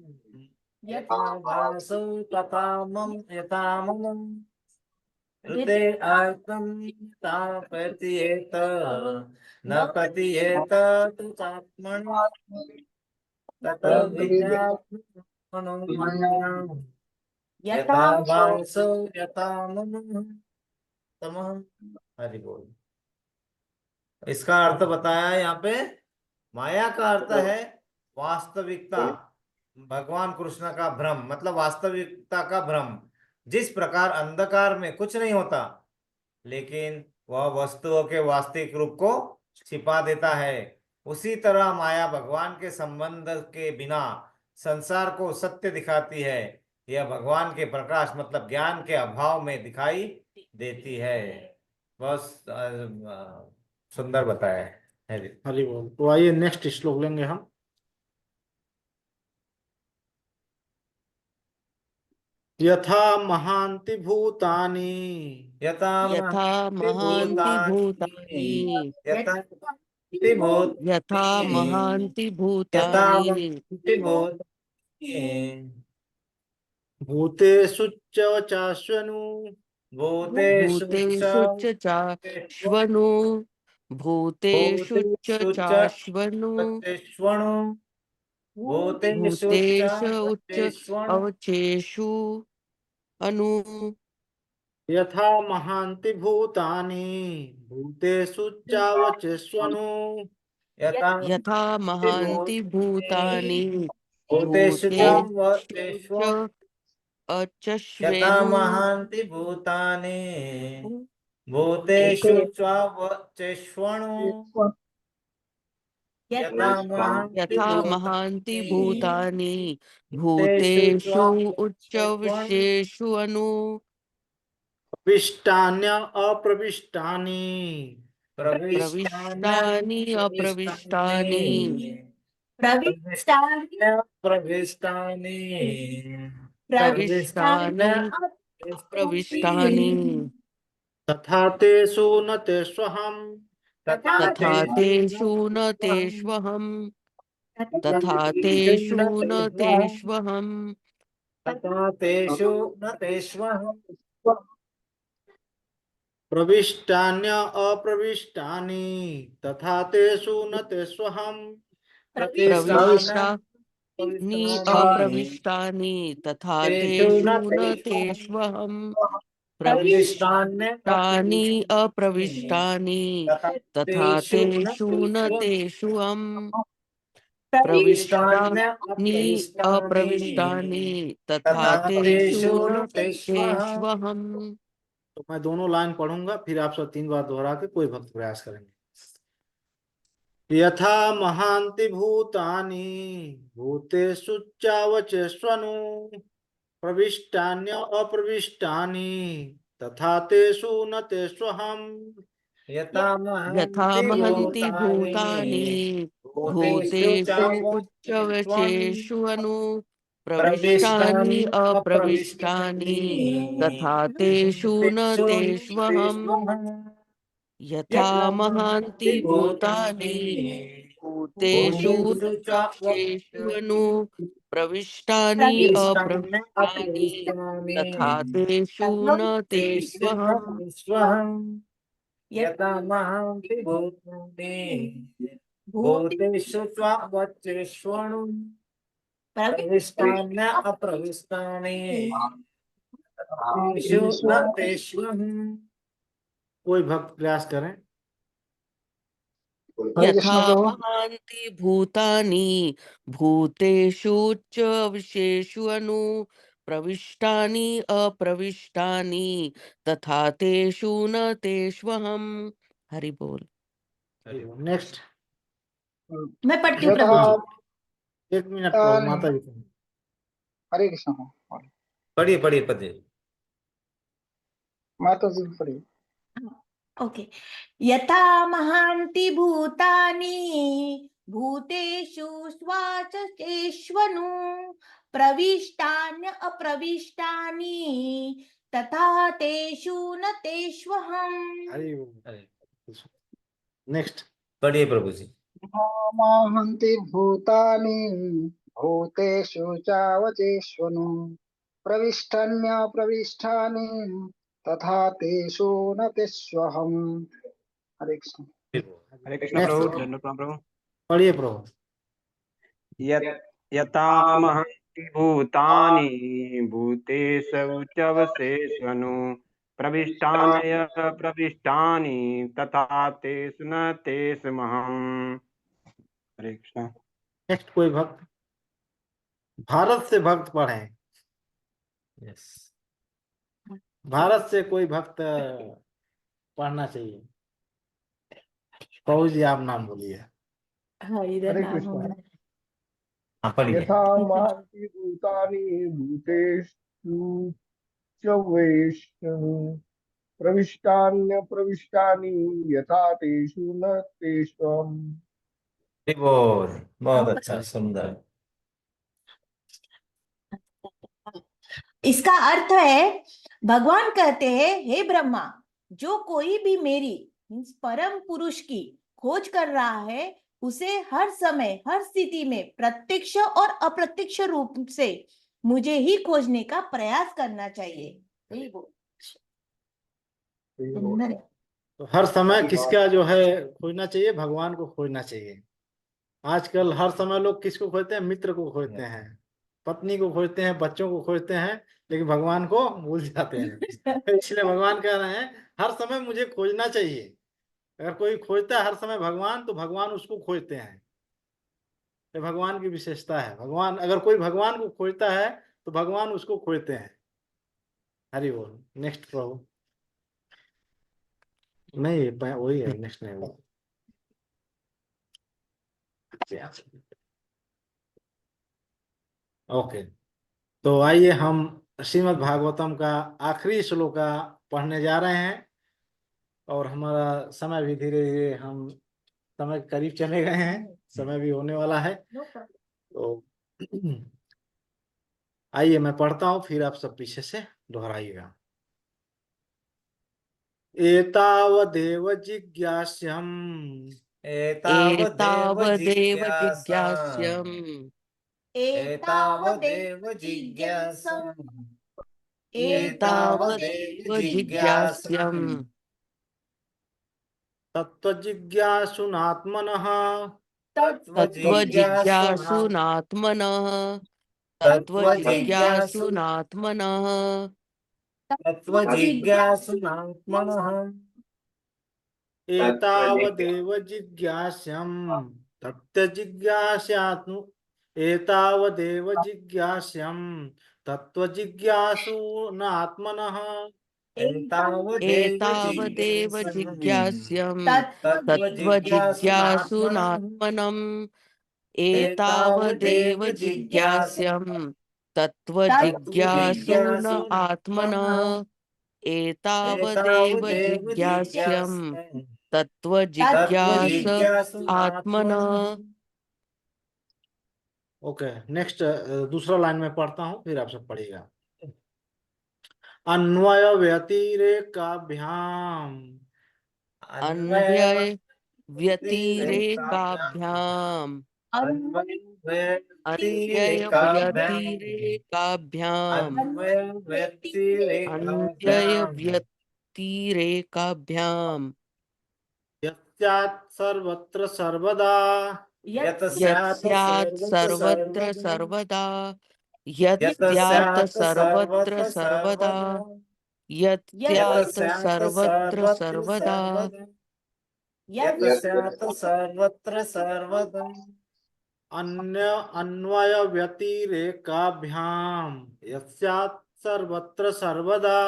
यथा भासो तथा मम यथा मम। ऋते अर्थम यथा प्रतीयेत न प्रतीयेत आत्मनि तद्विद्यात्मनो मायां यथा भासो यथा मम तमः। हरि बोल। इसका अर्थ बताया यहाँ पे। माया का अर्थ है वास्तविकता, भगवान कृष्ण का भ्रम, मतलब वास्तविकता का भ्रम। जिस प्रकार अंधकार में कुछ नहीं होता, लेकिन वह वस्तुओं के वास्तविक रूप को छिपा देता है, उसी तरह माया भगवान के संबंध के बिना संसार को सत्य दिखाती है। यह भगवान के प्रकाश मतलब ज्ञान के अभाव में दिखाई देती है। बहुत सुंदर बताया है। हरि बोल। तो आइए नेक्स्ट श्लोक लेंगे हम। यथा महान्ति भूतानि यथा महान्ति भूतानि यथा महान्ति भूतानि भूतेषु च चाश्वनु भूतेषु च चाश्वनु भूतेषु च चाश्वनु भूतेषु उच्च अवचेषु अनु। यथा महान्ति भूतानि भूतेषु चावचेष्वनु यथा महान्ति भूतानि भूतेषु भूतेषु च यथा अचश्वेनु महान्ति भूतानि भूतेषु चावचेष्वनु यथा महान्ति भूतानि भूतेषु उच्चविश्वेषु अनु। प्रविष्टान्य अप्रविष्टानि प्रविष्टानि अप्रविष्टानि प्रविष्टानि अप्रविष्टानि तथा तेषु न तेष्वहम् तथा तेषु न तेष्वहम् तथा तेषु न तेष्वहम् तथा तेषु न तेष्वहम् प्रविष्टान्य अप्रविष्टानि तथा तेषु न तेष्वहम् प्रविष्टानि अप्रविष्टानि तथा तेषु न तेष्वहम् प्रविष्टानि अप्रविष्टानि तथा तेषु न तेष्वहम् प्रविष्टानि अप्रविष्टानि तथा तेषु न तेष्वहम्। तो मैं दोनों लाइन पढ़ूंगा, फिर आप सब 3 बार दोहरा के कोई भक्त प्रयास करेंगे। यथा महान्ति भूतानि भूतेषु चावचेष्वनु प्रविष्टान्य अप्रविष्टानि तथा तेषु न तेष्वहम्। यथा महन्ति भूतानि भूतेषु उच्चवचेषु अनु प्रविष्टानि अप्रविष्टानि तथा तेषु न तेष्वहम्। यथा महान्ति भूतानि भूतेषु लोकेषु प्रविष्टानि अप्रविष्टानि तथा तेषु न तेष्वहम् यथा महान्ति भूतानि भूतेषु चावचेष्वनु प्रविष्टान्य अप्रविष्टानि तेषु न तेष्वहम्। कोई भक्त प्रयास करें। हरे यथा कृष्ण प्रभु। महान्ति भूतानि भूतेषु च विशेषु अनु प्रविष्टानि अप्रविष्टानि तथा तेषु न तेष्वहम्। हरि बोल। नेक्स्ट। मैं पढ़ती हूँ यथा प्रभु जी। 1 मिनट प्रभु, माता जी को। हरे कृष्ण। पढ़िए पढ़िए पढ़िए। माता जी पढ़िए। ओके। यथा महान्ति भूतानि भूतेषु स्वाचेष्वनु प्रविष्टान्य अप्रविष्टानि तथा तेषु न तेष्वहम्। नेक्स्ट। पढ़िए प्रभु जी। माहन्ति भूतानि भूतेषु चावचेष्वनु प्रविष्टानि तथा तेषु न तेष्वहम्। हरे कृष्ण। हरे कृष्ण प्रभु। दंडवत प्रभु। पढ़िए प्रभु। यथा महन्ति भूतानि भूतेषु चवसेष्वनु प्रविष्टानय प्रविष्टानि तथा तेषु न तेषुमहम्। हरे कृष्ण। नेक्स्ट कोई भक्त, भारत से भक्त पढ़े। यस। भारत से कोई भक्त पढ़ना चाहिए। प्रभु जी आप नाम बोलिए। हाँ, इधर हरे नाम कृष्ण। होगा। हाँ पढ़िए। यथा महन्ति भूतानि भूतेषु च वैष्णु प्रविष्टान्यप्रविष्टानि यथा तेषु न तेष्वहम्। बोल, बहुत अच्छा, सुंदर। इसका अर्थ है, भगवान कहते हैं, हे ब्रह्मा, जो कोई भी मेरी परम पुरुष की खोज कर रहा है उसे हर समय हर स्थिति में प्रत्यक्ष और अप्रत्यक्ष रूप से मुझे ही खोजने का प्रयास करना चाहिए। यही बोल। तो हर समय किसका जो है खोजना चाहिए? भगवान को खोजना चाहिए। आजकल हर समय लोग किसको खोजते हैं? मित्र को खोजते हैं, पत्नी को खोजते हैं, बच्चों को खोजते हैं, लेकिन भगवान को भूल जाते हैं। इसलिए भगवान कह रहे हैं हर समय मुझे खोजना चाहिए। अगर कोई खोजता है हर समय भगवान, तो भगवान उसको खोजते हैं। ये भगवान की विशेषता है। भगवान, अगर कोई भगवान को खोजता है तो भगवान उसको खोजते हैं। हरि बोल। नेक्स्ट प्रभु। नहीं, वही है, नेक्स्ट नहीं होगा। ओके, तो आइए हम श्रीमद् भागवतम का आखिरी श्लोक पढ़ने जा रहे हैं, और हमारा समय भी धीरे धीरे, हम समय के करीब चले गए हैं, समय भी होने वाला है। तो आइए मैं पढ़ता हूँ, फिर आप सब पीछे से दोहराइएगा। एतावदेव जिज्ञास्यम् एतावदेव एतावदेव जिज्ञासाम् जिज्ञास्यम् एतावदेव जिज्ञासाम् एतावदेव जिज्ञास्यम् तत्त्वजिज्ञासुनात्मनः तत्त्वजिज्ञासुनात्मनः तत्त्वजिज्ञासुनात्मनः तत्त्वजिज्ञासुनात्मनः एतावदेव जिज्ञास्यम् तत्त्वजिज्ञास्यात्म एतावदेव जिज्ञास्यम् तत्त्वजिज्ञासुनात्मनः एतावदेव जिज्ञास्यम् तत्त्वजिज्ञासुनात्मनः तत्त्वजिज्ञासुनात्मनम् एतावदेव जिज्ञास्यम् तत्त्वजिज्ञासून आत्मनः एतावदेव जिज्ञास्यम् तत्त्वजिज्ञास आत्मनः। ओके, नेक्स्ट दूसरा लाइन में पढ़ता हूँ, फिर आप सब पढ़िएगा। अन्वय व्यतिरेकाभ्याम अन्वय व्यतिरेकाभ्याम। व्यतिरेकाभ्याम अन्वय अन्वय व्यतिरेकाभ्याम अन्वय अन्वय व्यतिरेकाभ्याम। व्यतिरेकाभ्याम यस्यात् सर्वत्र सर्वदा यतस्यात् यत्स्यात् सर्वत्र सर्वत्र सर्वदा। सर्वदा यत्स्यात् यतस्यात् सर्वत्र सर्वत्र सर्वदा सर्वदा। यत्स्यात् यतस्यात् सर्वत्र सर्वत्र सर्वदा सर्वदा। यतस्यात् सर्वत्र सर्वदा। अन्य अन्वय व्यतिरेकाभ्याम यस्यात् सर्वत्र सर्वदा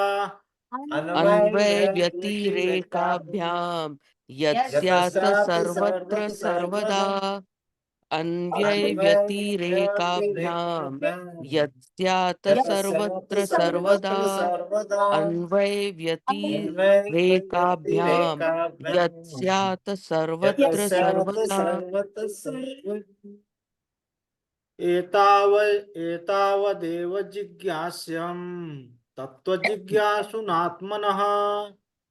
अन्वय अन्वय व्यतिरेकाभ्याम। व्यतिरेकाभ्याम यत्स्यात् यतस्यात् सर्वत्र सर्वत्र सर्वदा सर्वदा। अन्वय अन्वय व्यतिरेकाभ्याम व्यतिरेकाभ्याम। यत्स्यात् यतस्यात् सर्वत्र सर्वदा सर्वत्र सर्वदा। अन्वय अन्वय व्यतिरेकाभ्याम व्यतिरेकाभ्याम। यत्स्यात् सर्वत्र यतस्यात् सर्वदा सर्वत्र सर्वदा। एतावदेव जिज्ञास्यम् तत्त्वजिज्ञासुनात्मनः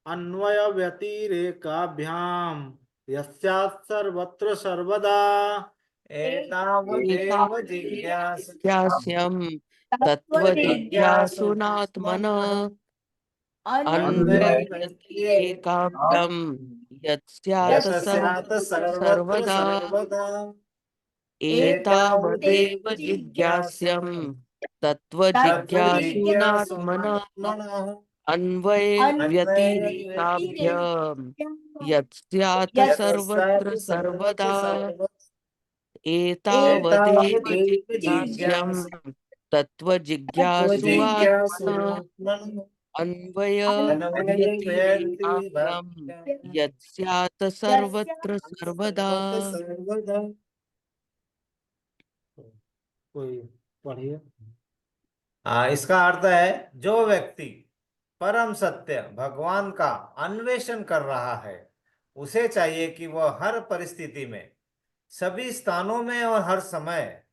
अन्वय व्यतिरेकाभ्याम यस्यात् सर्वत्र सर्वदा एतावदेव जिज्ञासा जिज्ञास्यम् तत्त्वजिज्ञासुनात्मनः तत्त्वजिज्ञासुनात्मनः अन्वय अन्वय व्यतिरेकाभ्याम व्यतिरेकाभ्याम्। यत्स्यात् यतस्यात् सर्वत्र सर्वत्र सर्वदा सर्वदा। एतावदेव एतावदेव जिज्ञास्यम् जिज्ञासा तत्त्वजिज्ञासुनात्मनः तत्त्वजिज्ञासुनात्मनः अन्वय अन्वय व्यतिरेकाभ्याम् यत्स्यात् सर्वत्र यतस्यात् सर्वदा सर्वत्र सर्वदा। एतावदेव एतावदेव जिज्ञास्यम् जिज्ञासा तत्त्वजिज्ञासुनात्मनः तत्त्वजिज्ञासुनात्मनः अन्वय अन्वय व्यतिरेकाभ्याम् व्यतिरेकाभ्याम्। यत्स्यात् सर्वत्र सर्वदा। सर्वत्र सर्वदा। कोई पढ़िए। इसका अर्थ है जो व्यक्ति परम सत्य भगवान का अन्वेषण कर रहा है उसे चाहिए कि वह हर परिस्थिति में, सभी स्थानों में और हर समय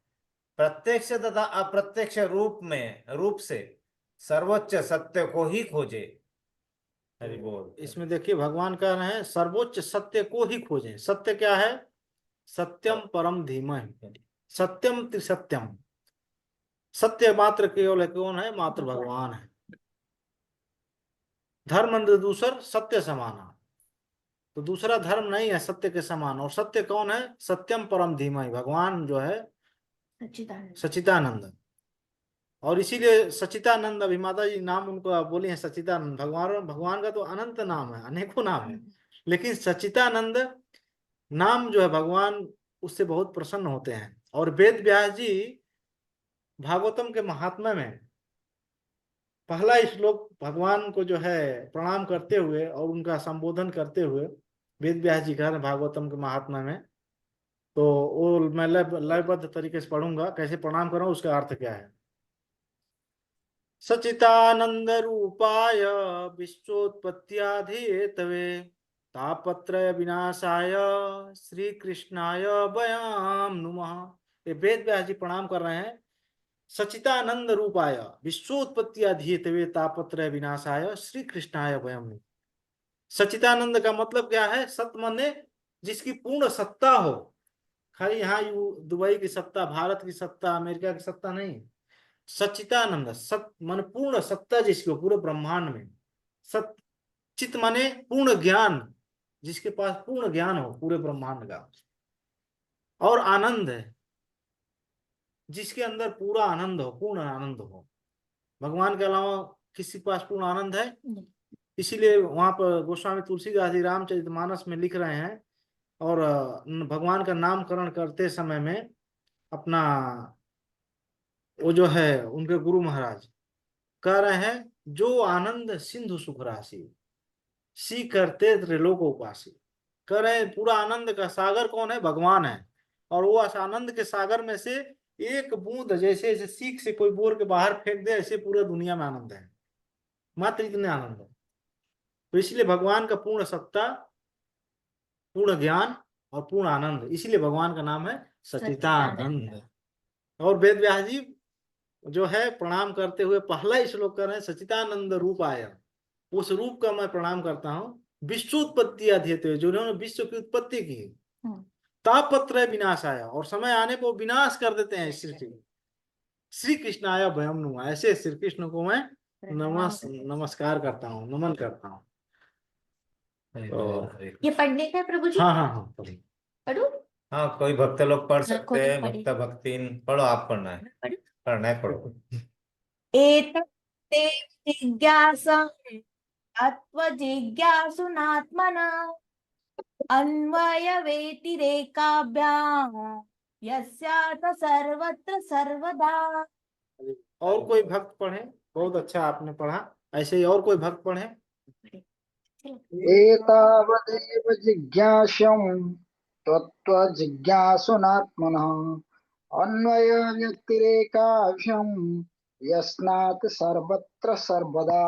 प्रत्यक्ष तथा अप्रत्यक्ष रूप से सर्वोच्च सत्य को ही खोजे। हरि बोल। इसमें देखिए भगवान कह रहे हैं सर्वोच्च सत्य को ही खोजें। सत्य क्या है? सत्यम परम धीमहि सत्यम त्रिसत्यम। सत्य मात्र केवल है, कौन है? मात्र भगवान है। धर्म दूसर सत्य समाना, तो दूसरा धर्म नहीं है सत्य के समान। और सत्य कौन है? सत्यम परम धीमहि, भगवान जो है सच्चिदानंद। और इसीलिए सच्चिदानंद, अभी माता जी नाम उनको बोली है सच्चिदानंद। भगवान का तो अनंत नाम है, अनेकों नाम है, लेकिन सच्चिदानंद नाम जो है भगवान उससे बहुत प्रसन्न होते हैं। और वेद व्यास जी भागवतम के महात्म्य में पहला श्लोक भगवान को जो है प्रणाम करते हुए और उनका संबोधन करते हुए वेद व्यास जी कह रहे हैं भागवतम के महात्म्य में। तो वो मैं लयबद्ध तरीके से पढ़ूंगा, कैसे प्रणाम कर रहा हूं, उसका अर्थ क्या है। सच्चिदानंद रूपाय विश्वोत्पत्त्याधिहेतवे तापत्रय विनाशाय श्री कृष्णाय वयं नुमः। ये वेद व्यास जी प्रणाम कर रहे हैं। सच्चिदानंद रूपाय विश्वोत्पत्त्याधिहेतवे तापत्रय विनाशाय श्री कृष्णाय वयं नुमः। सच्चिदानंद का मतलब क्या है? सत माने जिसकी पूर्ण सत्ता हो। खाली यहाँ दुबई की सत्ता, भारत की सत्ता, अमेरिका की सत्ता नहीं। सच्चिदानंद सत मन पूर्ण सत्ता जिसकी हो पूरे ब्रह्मांड में। सत चित माने पूर्ण ज्ञान, जिसके पास पूर्ण ज्ञान हो पूरे ब्रह्मांड का। और आनंद है जिसके अंदर पूरा आनंद हो, पूर्ण आनंद हो। भगवान के अलावा किसी के पास पूर्ण आनंद है? इसीलिए वहां पर गोस्वामी तुलसीदास जी रामचरितमानस में लिख रहे हैं, और भगवान का नामकरण करते समय में अपना वो जो है उनके गुरु महाराज कह रहे हैं, जो आनंद सिंधु सुख राशि सी करते त्रिलोक उपासी। कह रहे हैं पूरा आनंद का सागर कौन है? भगवान है। और वो आनंद के सागर में से एक बूंद जैसे जैसे सीख से कोई बोर के बाहर फेंक दे, ऐसे पूरे दुनिया में आनंद है, मात्र इतने आनंद है। तो इसलिए भगवान का पूर्ण सत्ता, पूर्ण ज्ञान और पूर्ण आनंद, इसलिए भगवान का नाम है सच्चिदानंद। और वेद व्यास जी जो है प्रणाम करते हुए पहला श्लोक कर रहे हैं सच्चिदानंद रूप आया। उस रूप का मैं प्रणाम करता हूं विश्वोत्पत्ति अध्येते, जो उन्होंने विश्व की उत्पत्ति की। हम्म। तापत्रय विनाशाय, और समय आने पर विनाश कर देते हैं सृष्टि को। श्री कृष्णाय भयम नुमा, ऐसे श्री कृष्ण को मैं नमस्कार करता हूँ, नमन करता हूँ। तो ये पढ़ने का है प्रभु जी? हाँ हाँ हाँ, पढ़िए। पढ़ू? हाँ, कोई भक्त लोग पढ़ सकते कोई हैं, पढ़े। भक्त भक्तिन। पढ़ो, आप पढ़ना है, पढ़ू? पढ़ना है, पढ़ो। एतत्ते जिज्ञासा तत्त्वजिज्ञासुनात्मना अन्वय व्यतिरेकाभ्याम् यस्यार्थ सर्वत्र सर्वदा। और कोई भक्त पढ़े? बहुत अच्छा आपने पढ़ा, ऐसे ही और कोई भक्त पढ़े? एतावदेव जिज्ञासं तत्त्वजिज्ञासुनात्मनः अन्वय व्यतिरेकाभ्यां यस्मात् सर्वत्र सर्वदा।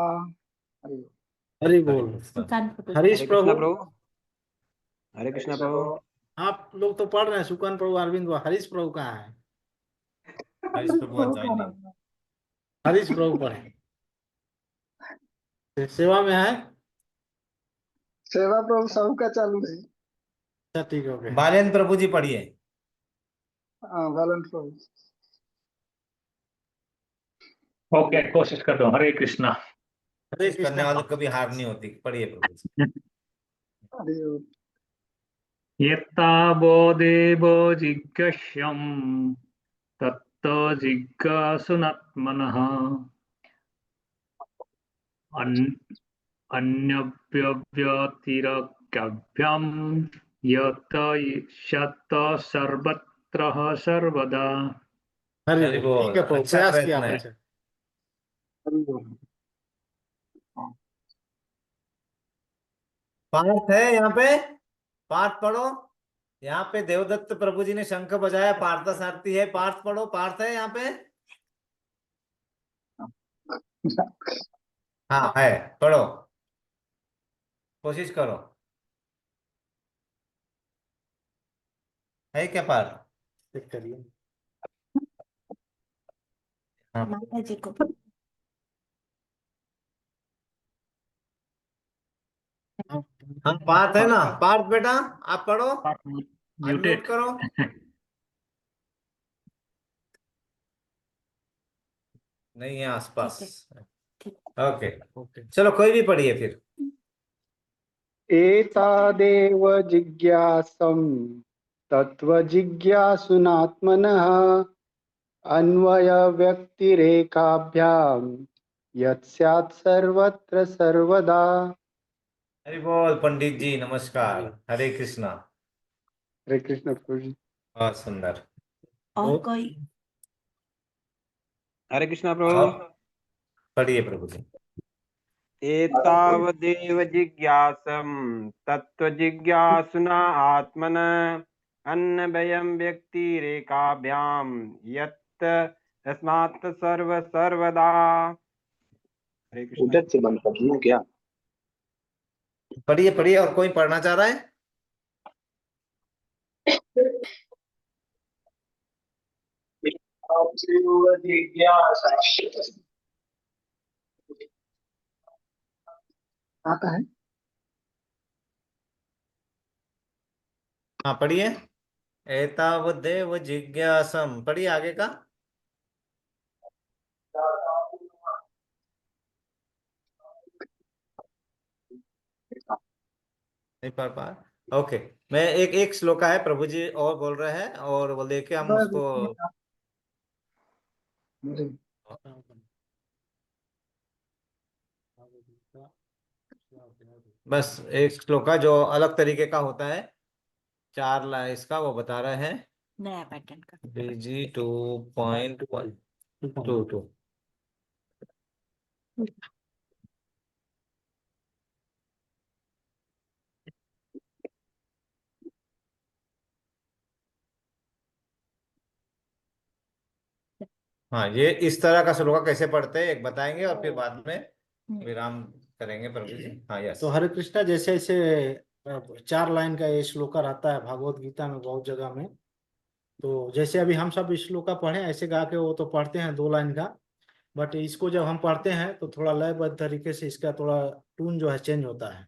हरि बोल। हरीश हरे कृष्णा प्रभु, प्रभु। हरे कृष्णा प्रभु। आप लोग तो पढ़ रहे हैं, सुकन प्रभु, अरविंद, हरीश प्रभु कहाँ है? हरीश प्रभु आज ज्वाइन नहीं। हरीश प्रभु पढ़े, सेवा में है। सेवा प्रभु सबका चालू है। अच्छा ठीक है, ओके। बालेंद्र प्रभु जी पढ़िए। हाँ, वैलेंट प्रभु। ओके, कोशिश करता हूँ। हरे कृष्णा। हरे करने कृष्णा। वालों कभी हार नहीं होती। पढ़िए प्रभु जी। हरि यत्तावदेव जिज्ञास्यं तत्तो जिज्ञासुनात्मनः अन्यव्यतिरेकाभ्यां यत शत सर्वत्र सर्वदा। हरि हरि बोल। ठीक बोल, है प्रभु, अच्छा प्रयास प्रयत्न किया है। आपने। बोल। पार्थ है यहाँ पे, पार्थ पढ़ो। यहाँ पे देवदत्त प्रभु जी ने शंख बजाया, पार्थ सारथी है। पार्थ पढ़ो, पार्थ है यहाँ पे। हाँ है, पढ़ो, कोशिश करो। है क्या पार्थ? चेक करिए। हाँ माता जी को हाँ, पार्थ है ना? पार्थ बेटा, आप पढ़ो, अनम्यूट म्यूटेड। करो। नहीं है आसपास। ओके, चलो कोई भी पढ़िए फिर। एतादेव जिज्ञासं तत्त्वजिज्ञासुनात्मनः अन्वय व्यतिरेकाभ्यां यत्स्यात् सर्वत्र सर्वदा। हरि बोल पंडित जी, नमस्कार। हरे कृष्णा। हरे कृष्ण प्रभु जी। बहुत सुंदर। और कोई? हरे कृष्णा और प्रभु। पढ़िए प्रभु जी। एतावदेव जिज्ञासं तत्त्वजिज्ञासुना आत्मन अन्वयं व्यतिरेकाभ्यां यत् तस्मात् सर्वदा। हरे कृष्णा। उधर से बंद कर दूं क्या? पढ़िए पढ़िए, और कोई पढ़ना चाह रहा है? आता है। हाँ पढ़िए। एतावदेव जिज्ञासम, पढ़िए आगे का। नहीं पढ़ पा? ओके, मैं एक एक श्लोका है, प्रभु जी और बोल रहे हैं, और वो लेके हम उसको। बस एक श्लोका जो अलग तरीके का होता है, 4 लाइन इसका वो बता रहे हैं। नया पैटर्न का। BG 2.122। हाँ, ये इस तरह का श्लोका कैसे पढ़ते हैं एक बताएंगे, और फिर बाद में विराम करेंगे प्रभु जी। हाँ यस। तो हरे कृष्णा, जैसे ऐसे 4 लाइन का ये श्लोका रहता है भागवत गीता में बहुत जगह में। तो जैसे अभी हम सब श्लोका पढ़े ऐसे गा के वो तो पढ़ते हैं 2 लाइन का, बट इसको जब हम पढ़ते हैं तो थोड़ा लयबद्ध तरीके से इसका थोड़ा टून जो है चेंज होता है।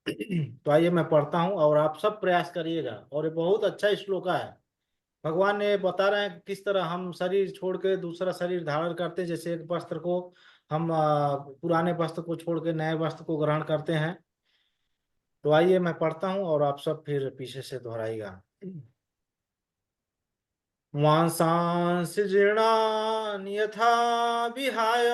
तो आइए मैं पढ़ता हूँ और आप सब प्रयास करिएगा। और ये बहुत अच्छा श्लोक है। भगवान ने बता रहे हैं कि किस तरह हम शरीर छोड़ के दूसरा शरीर धारण करते हैं। जैसे एक वस्त्र को हम पुराने वस्त्र को छोड़ के नए वस्त्र को ग्रहण करते हैं। तो आइए मैं पढ़ता हूँ और आप सब फिर पीछे से दोहराइएगा। वांसांसि जीर्णानि यथा विहाय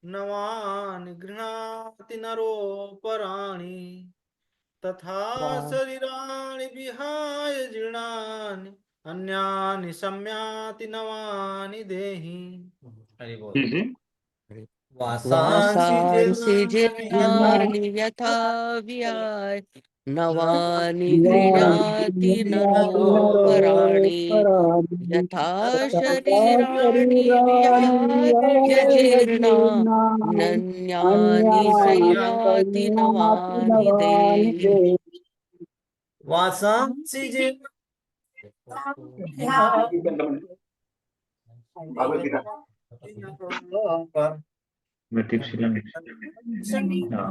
नवानि गृह्णाति नरोपराणि तथा शरीराणि विहाय जीर्णानि अन्यानि संयाति नवानि देहि। हरि बोल। जी जी। वासांसि वासांसि जीर्णानि जीर्णानि यथा विहाय नवानि गृह्णाति नरोपराणि यथा शरीराणि विहाय जीर्णा नन्यानि संयाति नवानि देहि। वासांसि मैं ठीक से हाँ।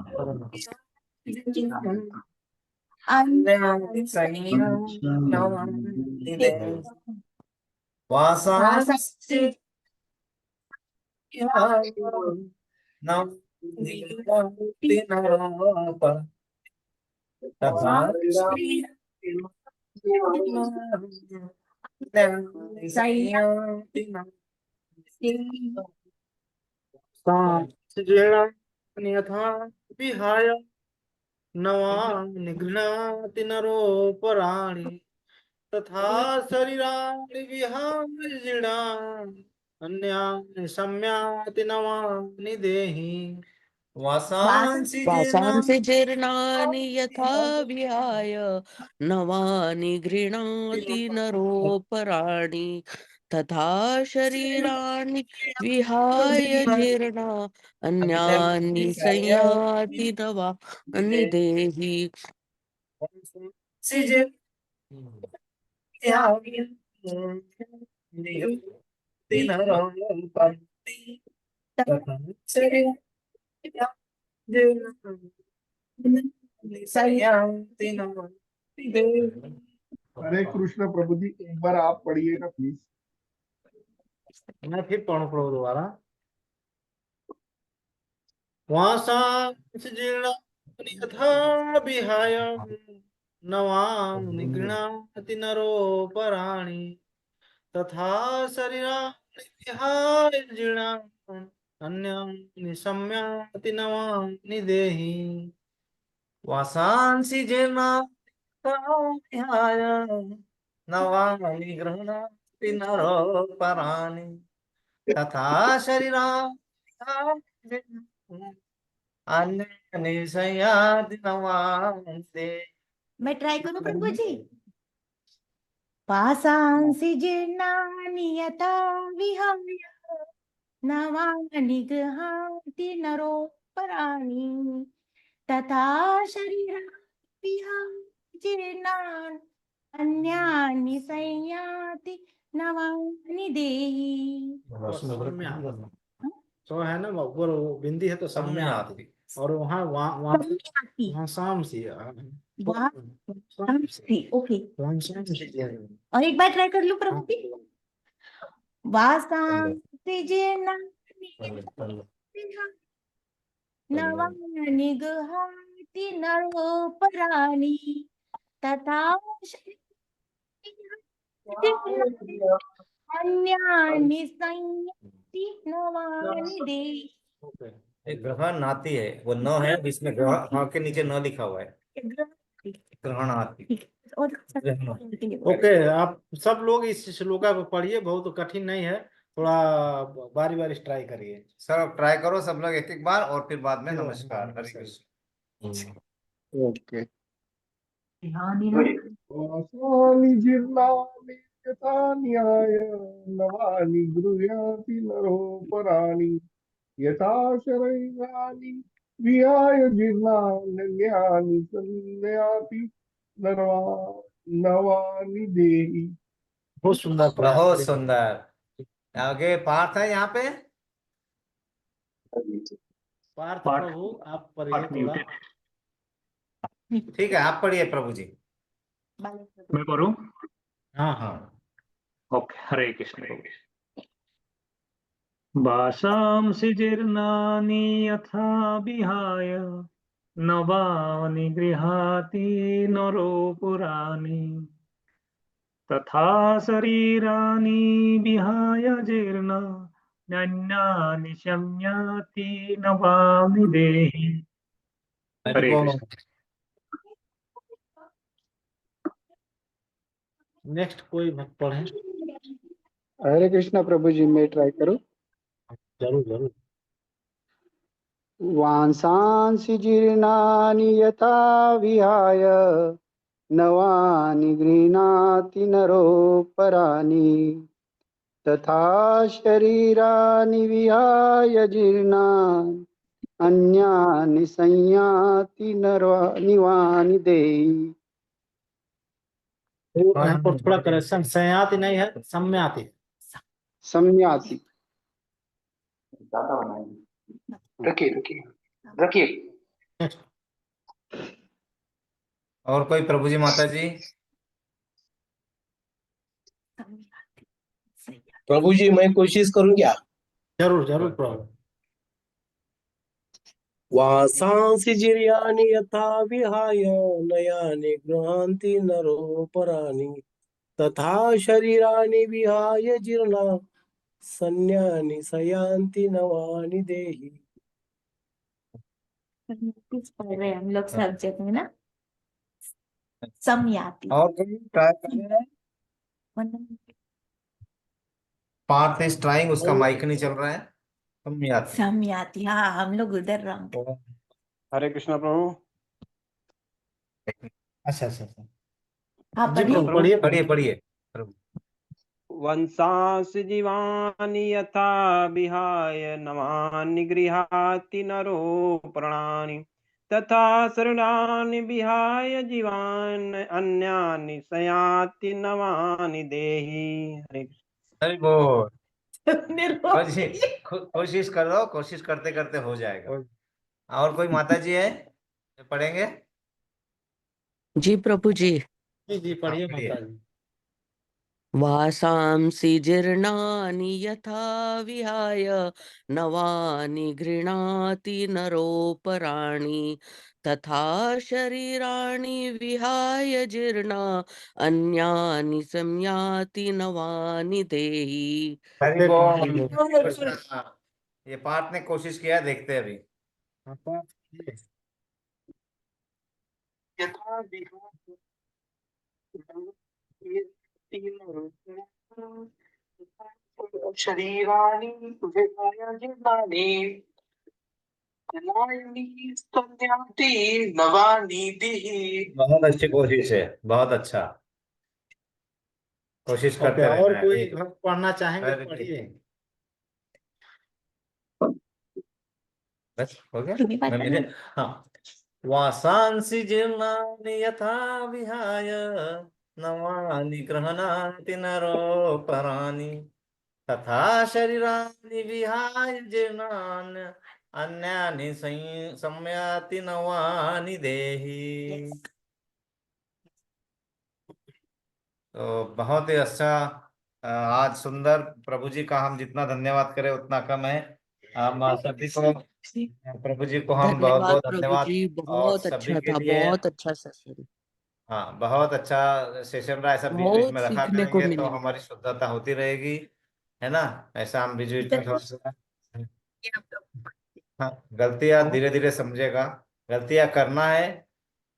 वासांसि जीर्णानि यथा विहाय नवानि गृह्णाति नरोपराणि तथा शरीराणि विहाय जीर्णानि अन्यानि संयाति नवानि देहि। वासांसि वासांसि जीर्णानि यथा विहाय नवानि गृह्णाति नरोपराणि तथा शरीराणि विहाय जीर्णा अन्यानि संयाति नवानि देहि। हरे कृष्ण प्रभु जी, एक बार आप पढ़िएगा प्लीज। मैं फिर पढ़ूं प्रभु दोबारा। वासांसि जीर्णानि यथा विहाय नवानि गृह्णाति नरोपराणि तथा शरीराणि विहाय जीर्णानि अन्यानि संयाति नवानि देहि। वासांसि जीर्णानि विहाय नवानि गृह्णाति नरोपराणि तथा शरीराणि अन्यानि संयाति नवानि देहि। मैं ट्राई करूं प्रभु जी। वासांसि जीर्णानि यथा विहाय नवानि गृह्णाति नरोपराणि तथा शरीराणि विहाय जीर्णानि अन्यानि संयाति नवानि देहि। तो है ना ऊपर बिंदी है तो सामने आती और वहाँ वहाँ शाम सी ओके, और एक बार ट्राई कर लूं प्रभु जी। वासांसि जीर्णानि नवानि गृह्णाति नरोपराणि तथा अन्यानि संयाति नवानि देहि। एक ग्रहण नाती है, वो न है, इसमें ग्रह के नीचे न लिखा हुआ है। ग्रहण आती। ओके, आप सब लोग इस श्लोका को पढ़िए, बहुत कठिन नहीं है, थोड़ा बारी बारी ट्राई करिए। सर ट्राई करो सब लोग एक एक बार और फिर बाद में नमस्कार। हरे कृष्ण। ओके। वासानि जीर्णानि यथा न्याय नवानि गृह्णाति नरोपराणि यथा शरीराणि विहाय जीर्णान्यानि संयाति नवानि देहि। बहुत सुंदर प्रयास बहुत करिए। सुंदर। आगे पाठ है यहाँ पे। पार्थ पाठ प्रभु आप पढ़िए पाठ थोड़ा। म्यूटेड। ठीक है, आप पढ़िए प्रभु जी। मैं पढ़ूं? हाँ हाँ। ओके, हरे कृष्ण प्रभु। भाषांसि जीर्णानि यथा विहाय नवानि गृहाति नरोपुराणि तथा शरीराणि विहाय जीर्णान्यानि संयाति नवानि देहि। हरे कृष्ण। नेक्स्ट कोई भक्त पढ़े? हरे कृष्णा प्रभु जी, मैं ट्राई करूं? जरूर जरूर। वांसांसि जीर्णानि यथा विहाय नवानि गृह्णाति नरोपराणि तथा शरीराणि विहाय जीर्णानि अन्यानि संयाति नवानि देहि। यहाँ पर थोड़ा करेक्शन, संयाति नहीं है, सम्याति। संयाति। रखिए रखिए रखिए। और कोई प्रभु जी, माता जी? प्रभु जी, मैं कोशिश करूं क्या? जरूर जरूर प्रभु। वासांसि जीर्यानि यथा विहाय नयानि गृह्णाति नरोपराणि तथा शरीराणि विहाय जीर्णा सन्यानि सयान्ति नवानि देहि। पढ़ रहे हैं हम लोग सब्जेक्ट में ना, समयाति। और कोई ट्राई कर रहे हैं? पार्थ इज ट्राइंग, उसका माइक नहीं चल रहा है। समयाति। समयाति, हाँ हम लोग उधर रंग। हरे कृष्णा प्रभु। अच्छा अच्छा अच्छा। हाँ जी पढ़िए। प्रभु, पढ़िए पढ़िए पढ़िए प्रभु। वंशांसि जीवानि यथा विहाय नवानि गृहाति नरोपराणि तथा शरीराणि विहाय जीवान् अन्यानि सयाति नवानि देहि। हरे कृष्ण। अरे वो निर्भय। कोशिश करो, कोशिश करते करते हो जाएगा। और कोई माता जी है जो पढ़ेंगे? जी प्रभु जी। जी जी, हाँ पढ़िए पढ़िए। माता जी। वासांसि जीर्णानि यथा विहाय नवानि गृह्णाति नरोपराणि तथा शरीराणि विहाय जीर्णा अन्यानि संयाति नवानि देहि। हरि एक बोल। मिनट। हाँ, ये पार्थ ने कोशिश किया, देखते हैं अभी। हाँ, पाठ। यथा विहाय शरीराणि विहाय जीर्णानि सन्याति नवानि देहि। बहुत अच्छी कोशिश है, बहुत अच्छा। कोशिश ओके, करते और रहना है। कोई भक्त पढ़ना चाहेंगे अरे पढ़िए। बस हो गया। तुम्ही मैं मेरे, हाँ। वासांसि जीर्णानि यथा विहाय नवानि गृह्णाति नरोपराणि तथा शरीराणि विहाय जीर्णान् अन्यानि संयाति नवानि देहि। तो बहुत ही अच्छा। आज सुंदर प्रभु जी का हम जितना धन्यवाद करें उतना कम है। हम सभी को, प्रभु जी को हम बहुत धन्यवाद बहुत प्रभु धन्यवाद। जी, और बहुत सभी अच्छा के था, लिए, बहुत अच्छा सेशन, हाँ, बहुत अच्छा सेशन रहा। ऐसा बीच बीच बहुत में रखा सीखने को करेंगे तो मिला। हमारी शुद्धता होती रहेगी, है ना? ऐसा हम बीच बीच में थोड़ा सा, हाँ, गलतियां धीरे धीरे समझेगा। गलतियां करना है,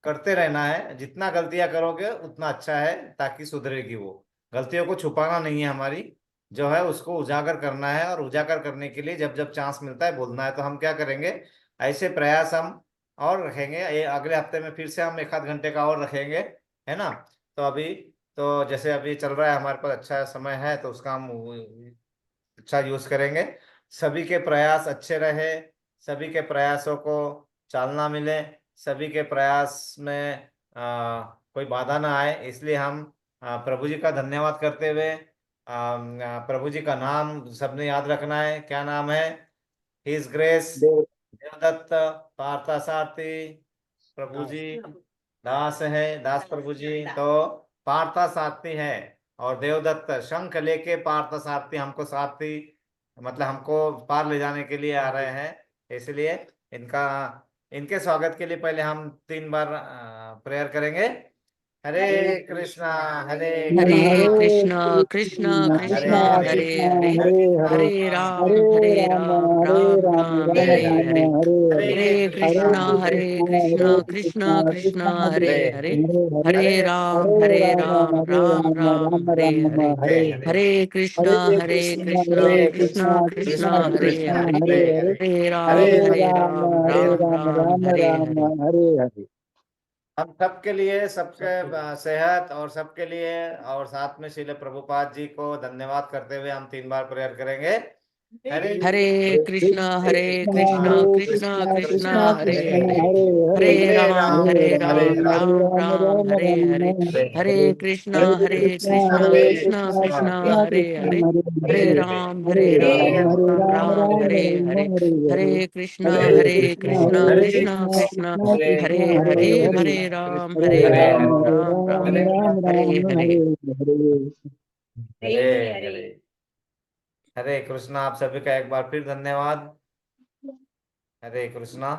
करते रहना है। जितना गलतियां करोगे उतना अच्छा है, ताकि सुधरेगी वो। गलतियों को छुपाना नहीं है, हमारी जो है उसको उजागर करना है। और उजागर करने के लिए जब जब चांस मिलता है बोलना है। तो हम क्या करेंगे, ऐसे प्रयास हम और रखेंगे। ये अगले हफ्ते में फिर से हम एक आध घंटे का और रखेंगे, है ना? तो अभी, तो जैसे अभी चल रहा है, हमारे पास अच्छा समय है, तो उसका हम अच्छा यूज करेंगे। सभी के प्रयास अच्छे रहे, सभी के प्रयासों को चालना मिले, सभी के प्रयास में कोई बाधा ना आए। इसलिए हम प्रभु जी का धन्यवाद करते हुए, प्रभु जी का नाम सबने याद रखना है। क्या नाम है? हिज ग्रेस देवदत्त पार्थसारथी प्रभु जी दास है, दास प्रभु जी। तो पार्था सारथी है और देवदत्त शंख लेके पार्था सारथी हमको सारथी मतलब हमको पार ले जाने के लिए आ रहे हैं। इसलिए इनका इनके स्वागत के लिए पहले हम 3 बार प्रेयर करेंगे। हरे कृष्णा हरे हरे कृष्णा कृष्ण कृष्ण कृष्ण हरे हरे हरे हरे हरे हरे राम राम राम हरे हरे हरे कृष्णा हरे कृष्ण कृष्ण कृष्ण हरे हरे हरे राम राम राम हरे हरे हरे हरे हरे कृष्ण हरे कृष्ण कृष्ण कृष्णा हरे कृष्णा हरे हरे हरे हरे राम राम राम हरे हरे। हम सबके लिए सबके सेहत और सबके लिए और साथ में श्रील प्रभुपाद जी को धन्यवाद करते हुए हम 3 बार प्रेयर करेंगे। हरे कृष्ण कृष्ण कृष्ण हरे हरे हरे राम हरे हरे राम राम राम राम हरे हरे हरे हरे कृष्ण हरे कृष्ण कृष्णा कृष्ण हरे हरे हरे हरे हरे राम राम हरे हरे हरे कृष्ण हरे कृष्ण कृष्ण हरे हरे हरे राम राम राम हरे हरे हरे। हरे हरे कृष्णा। आप सभी का एक बार फिर धन्यवाद। हरे कृष्णा।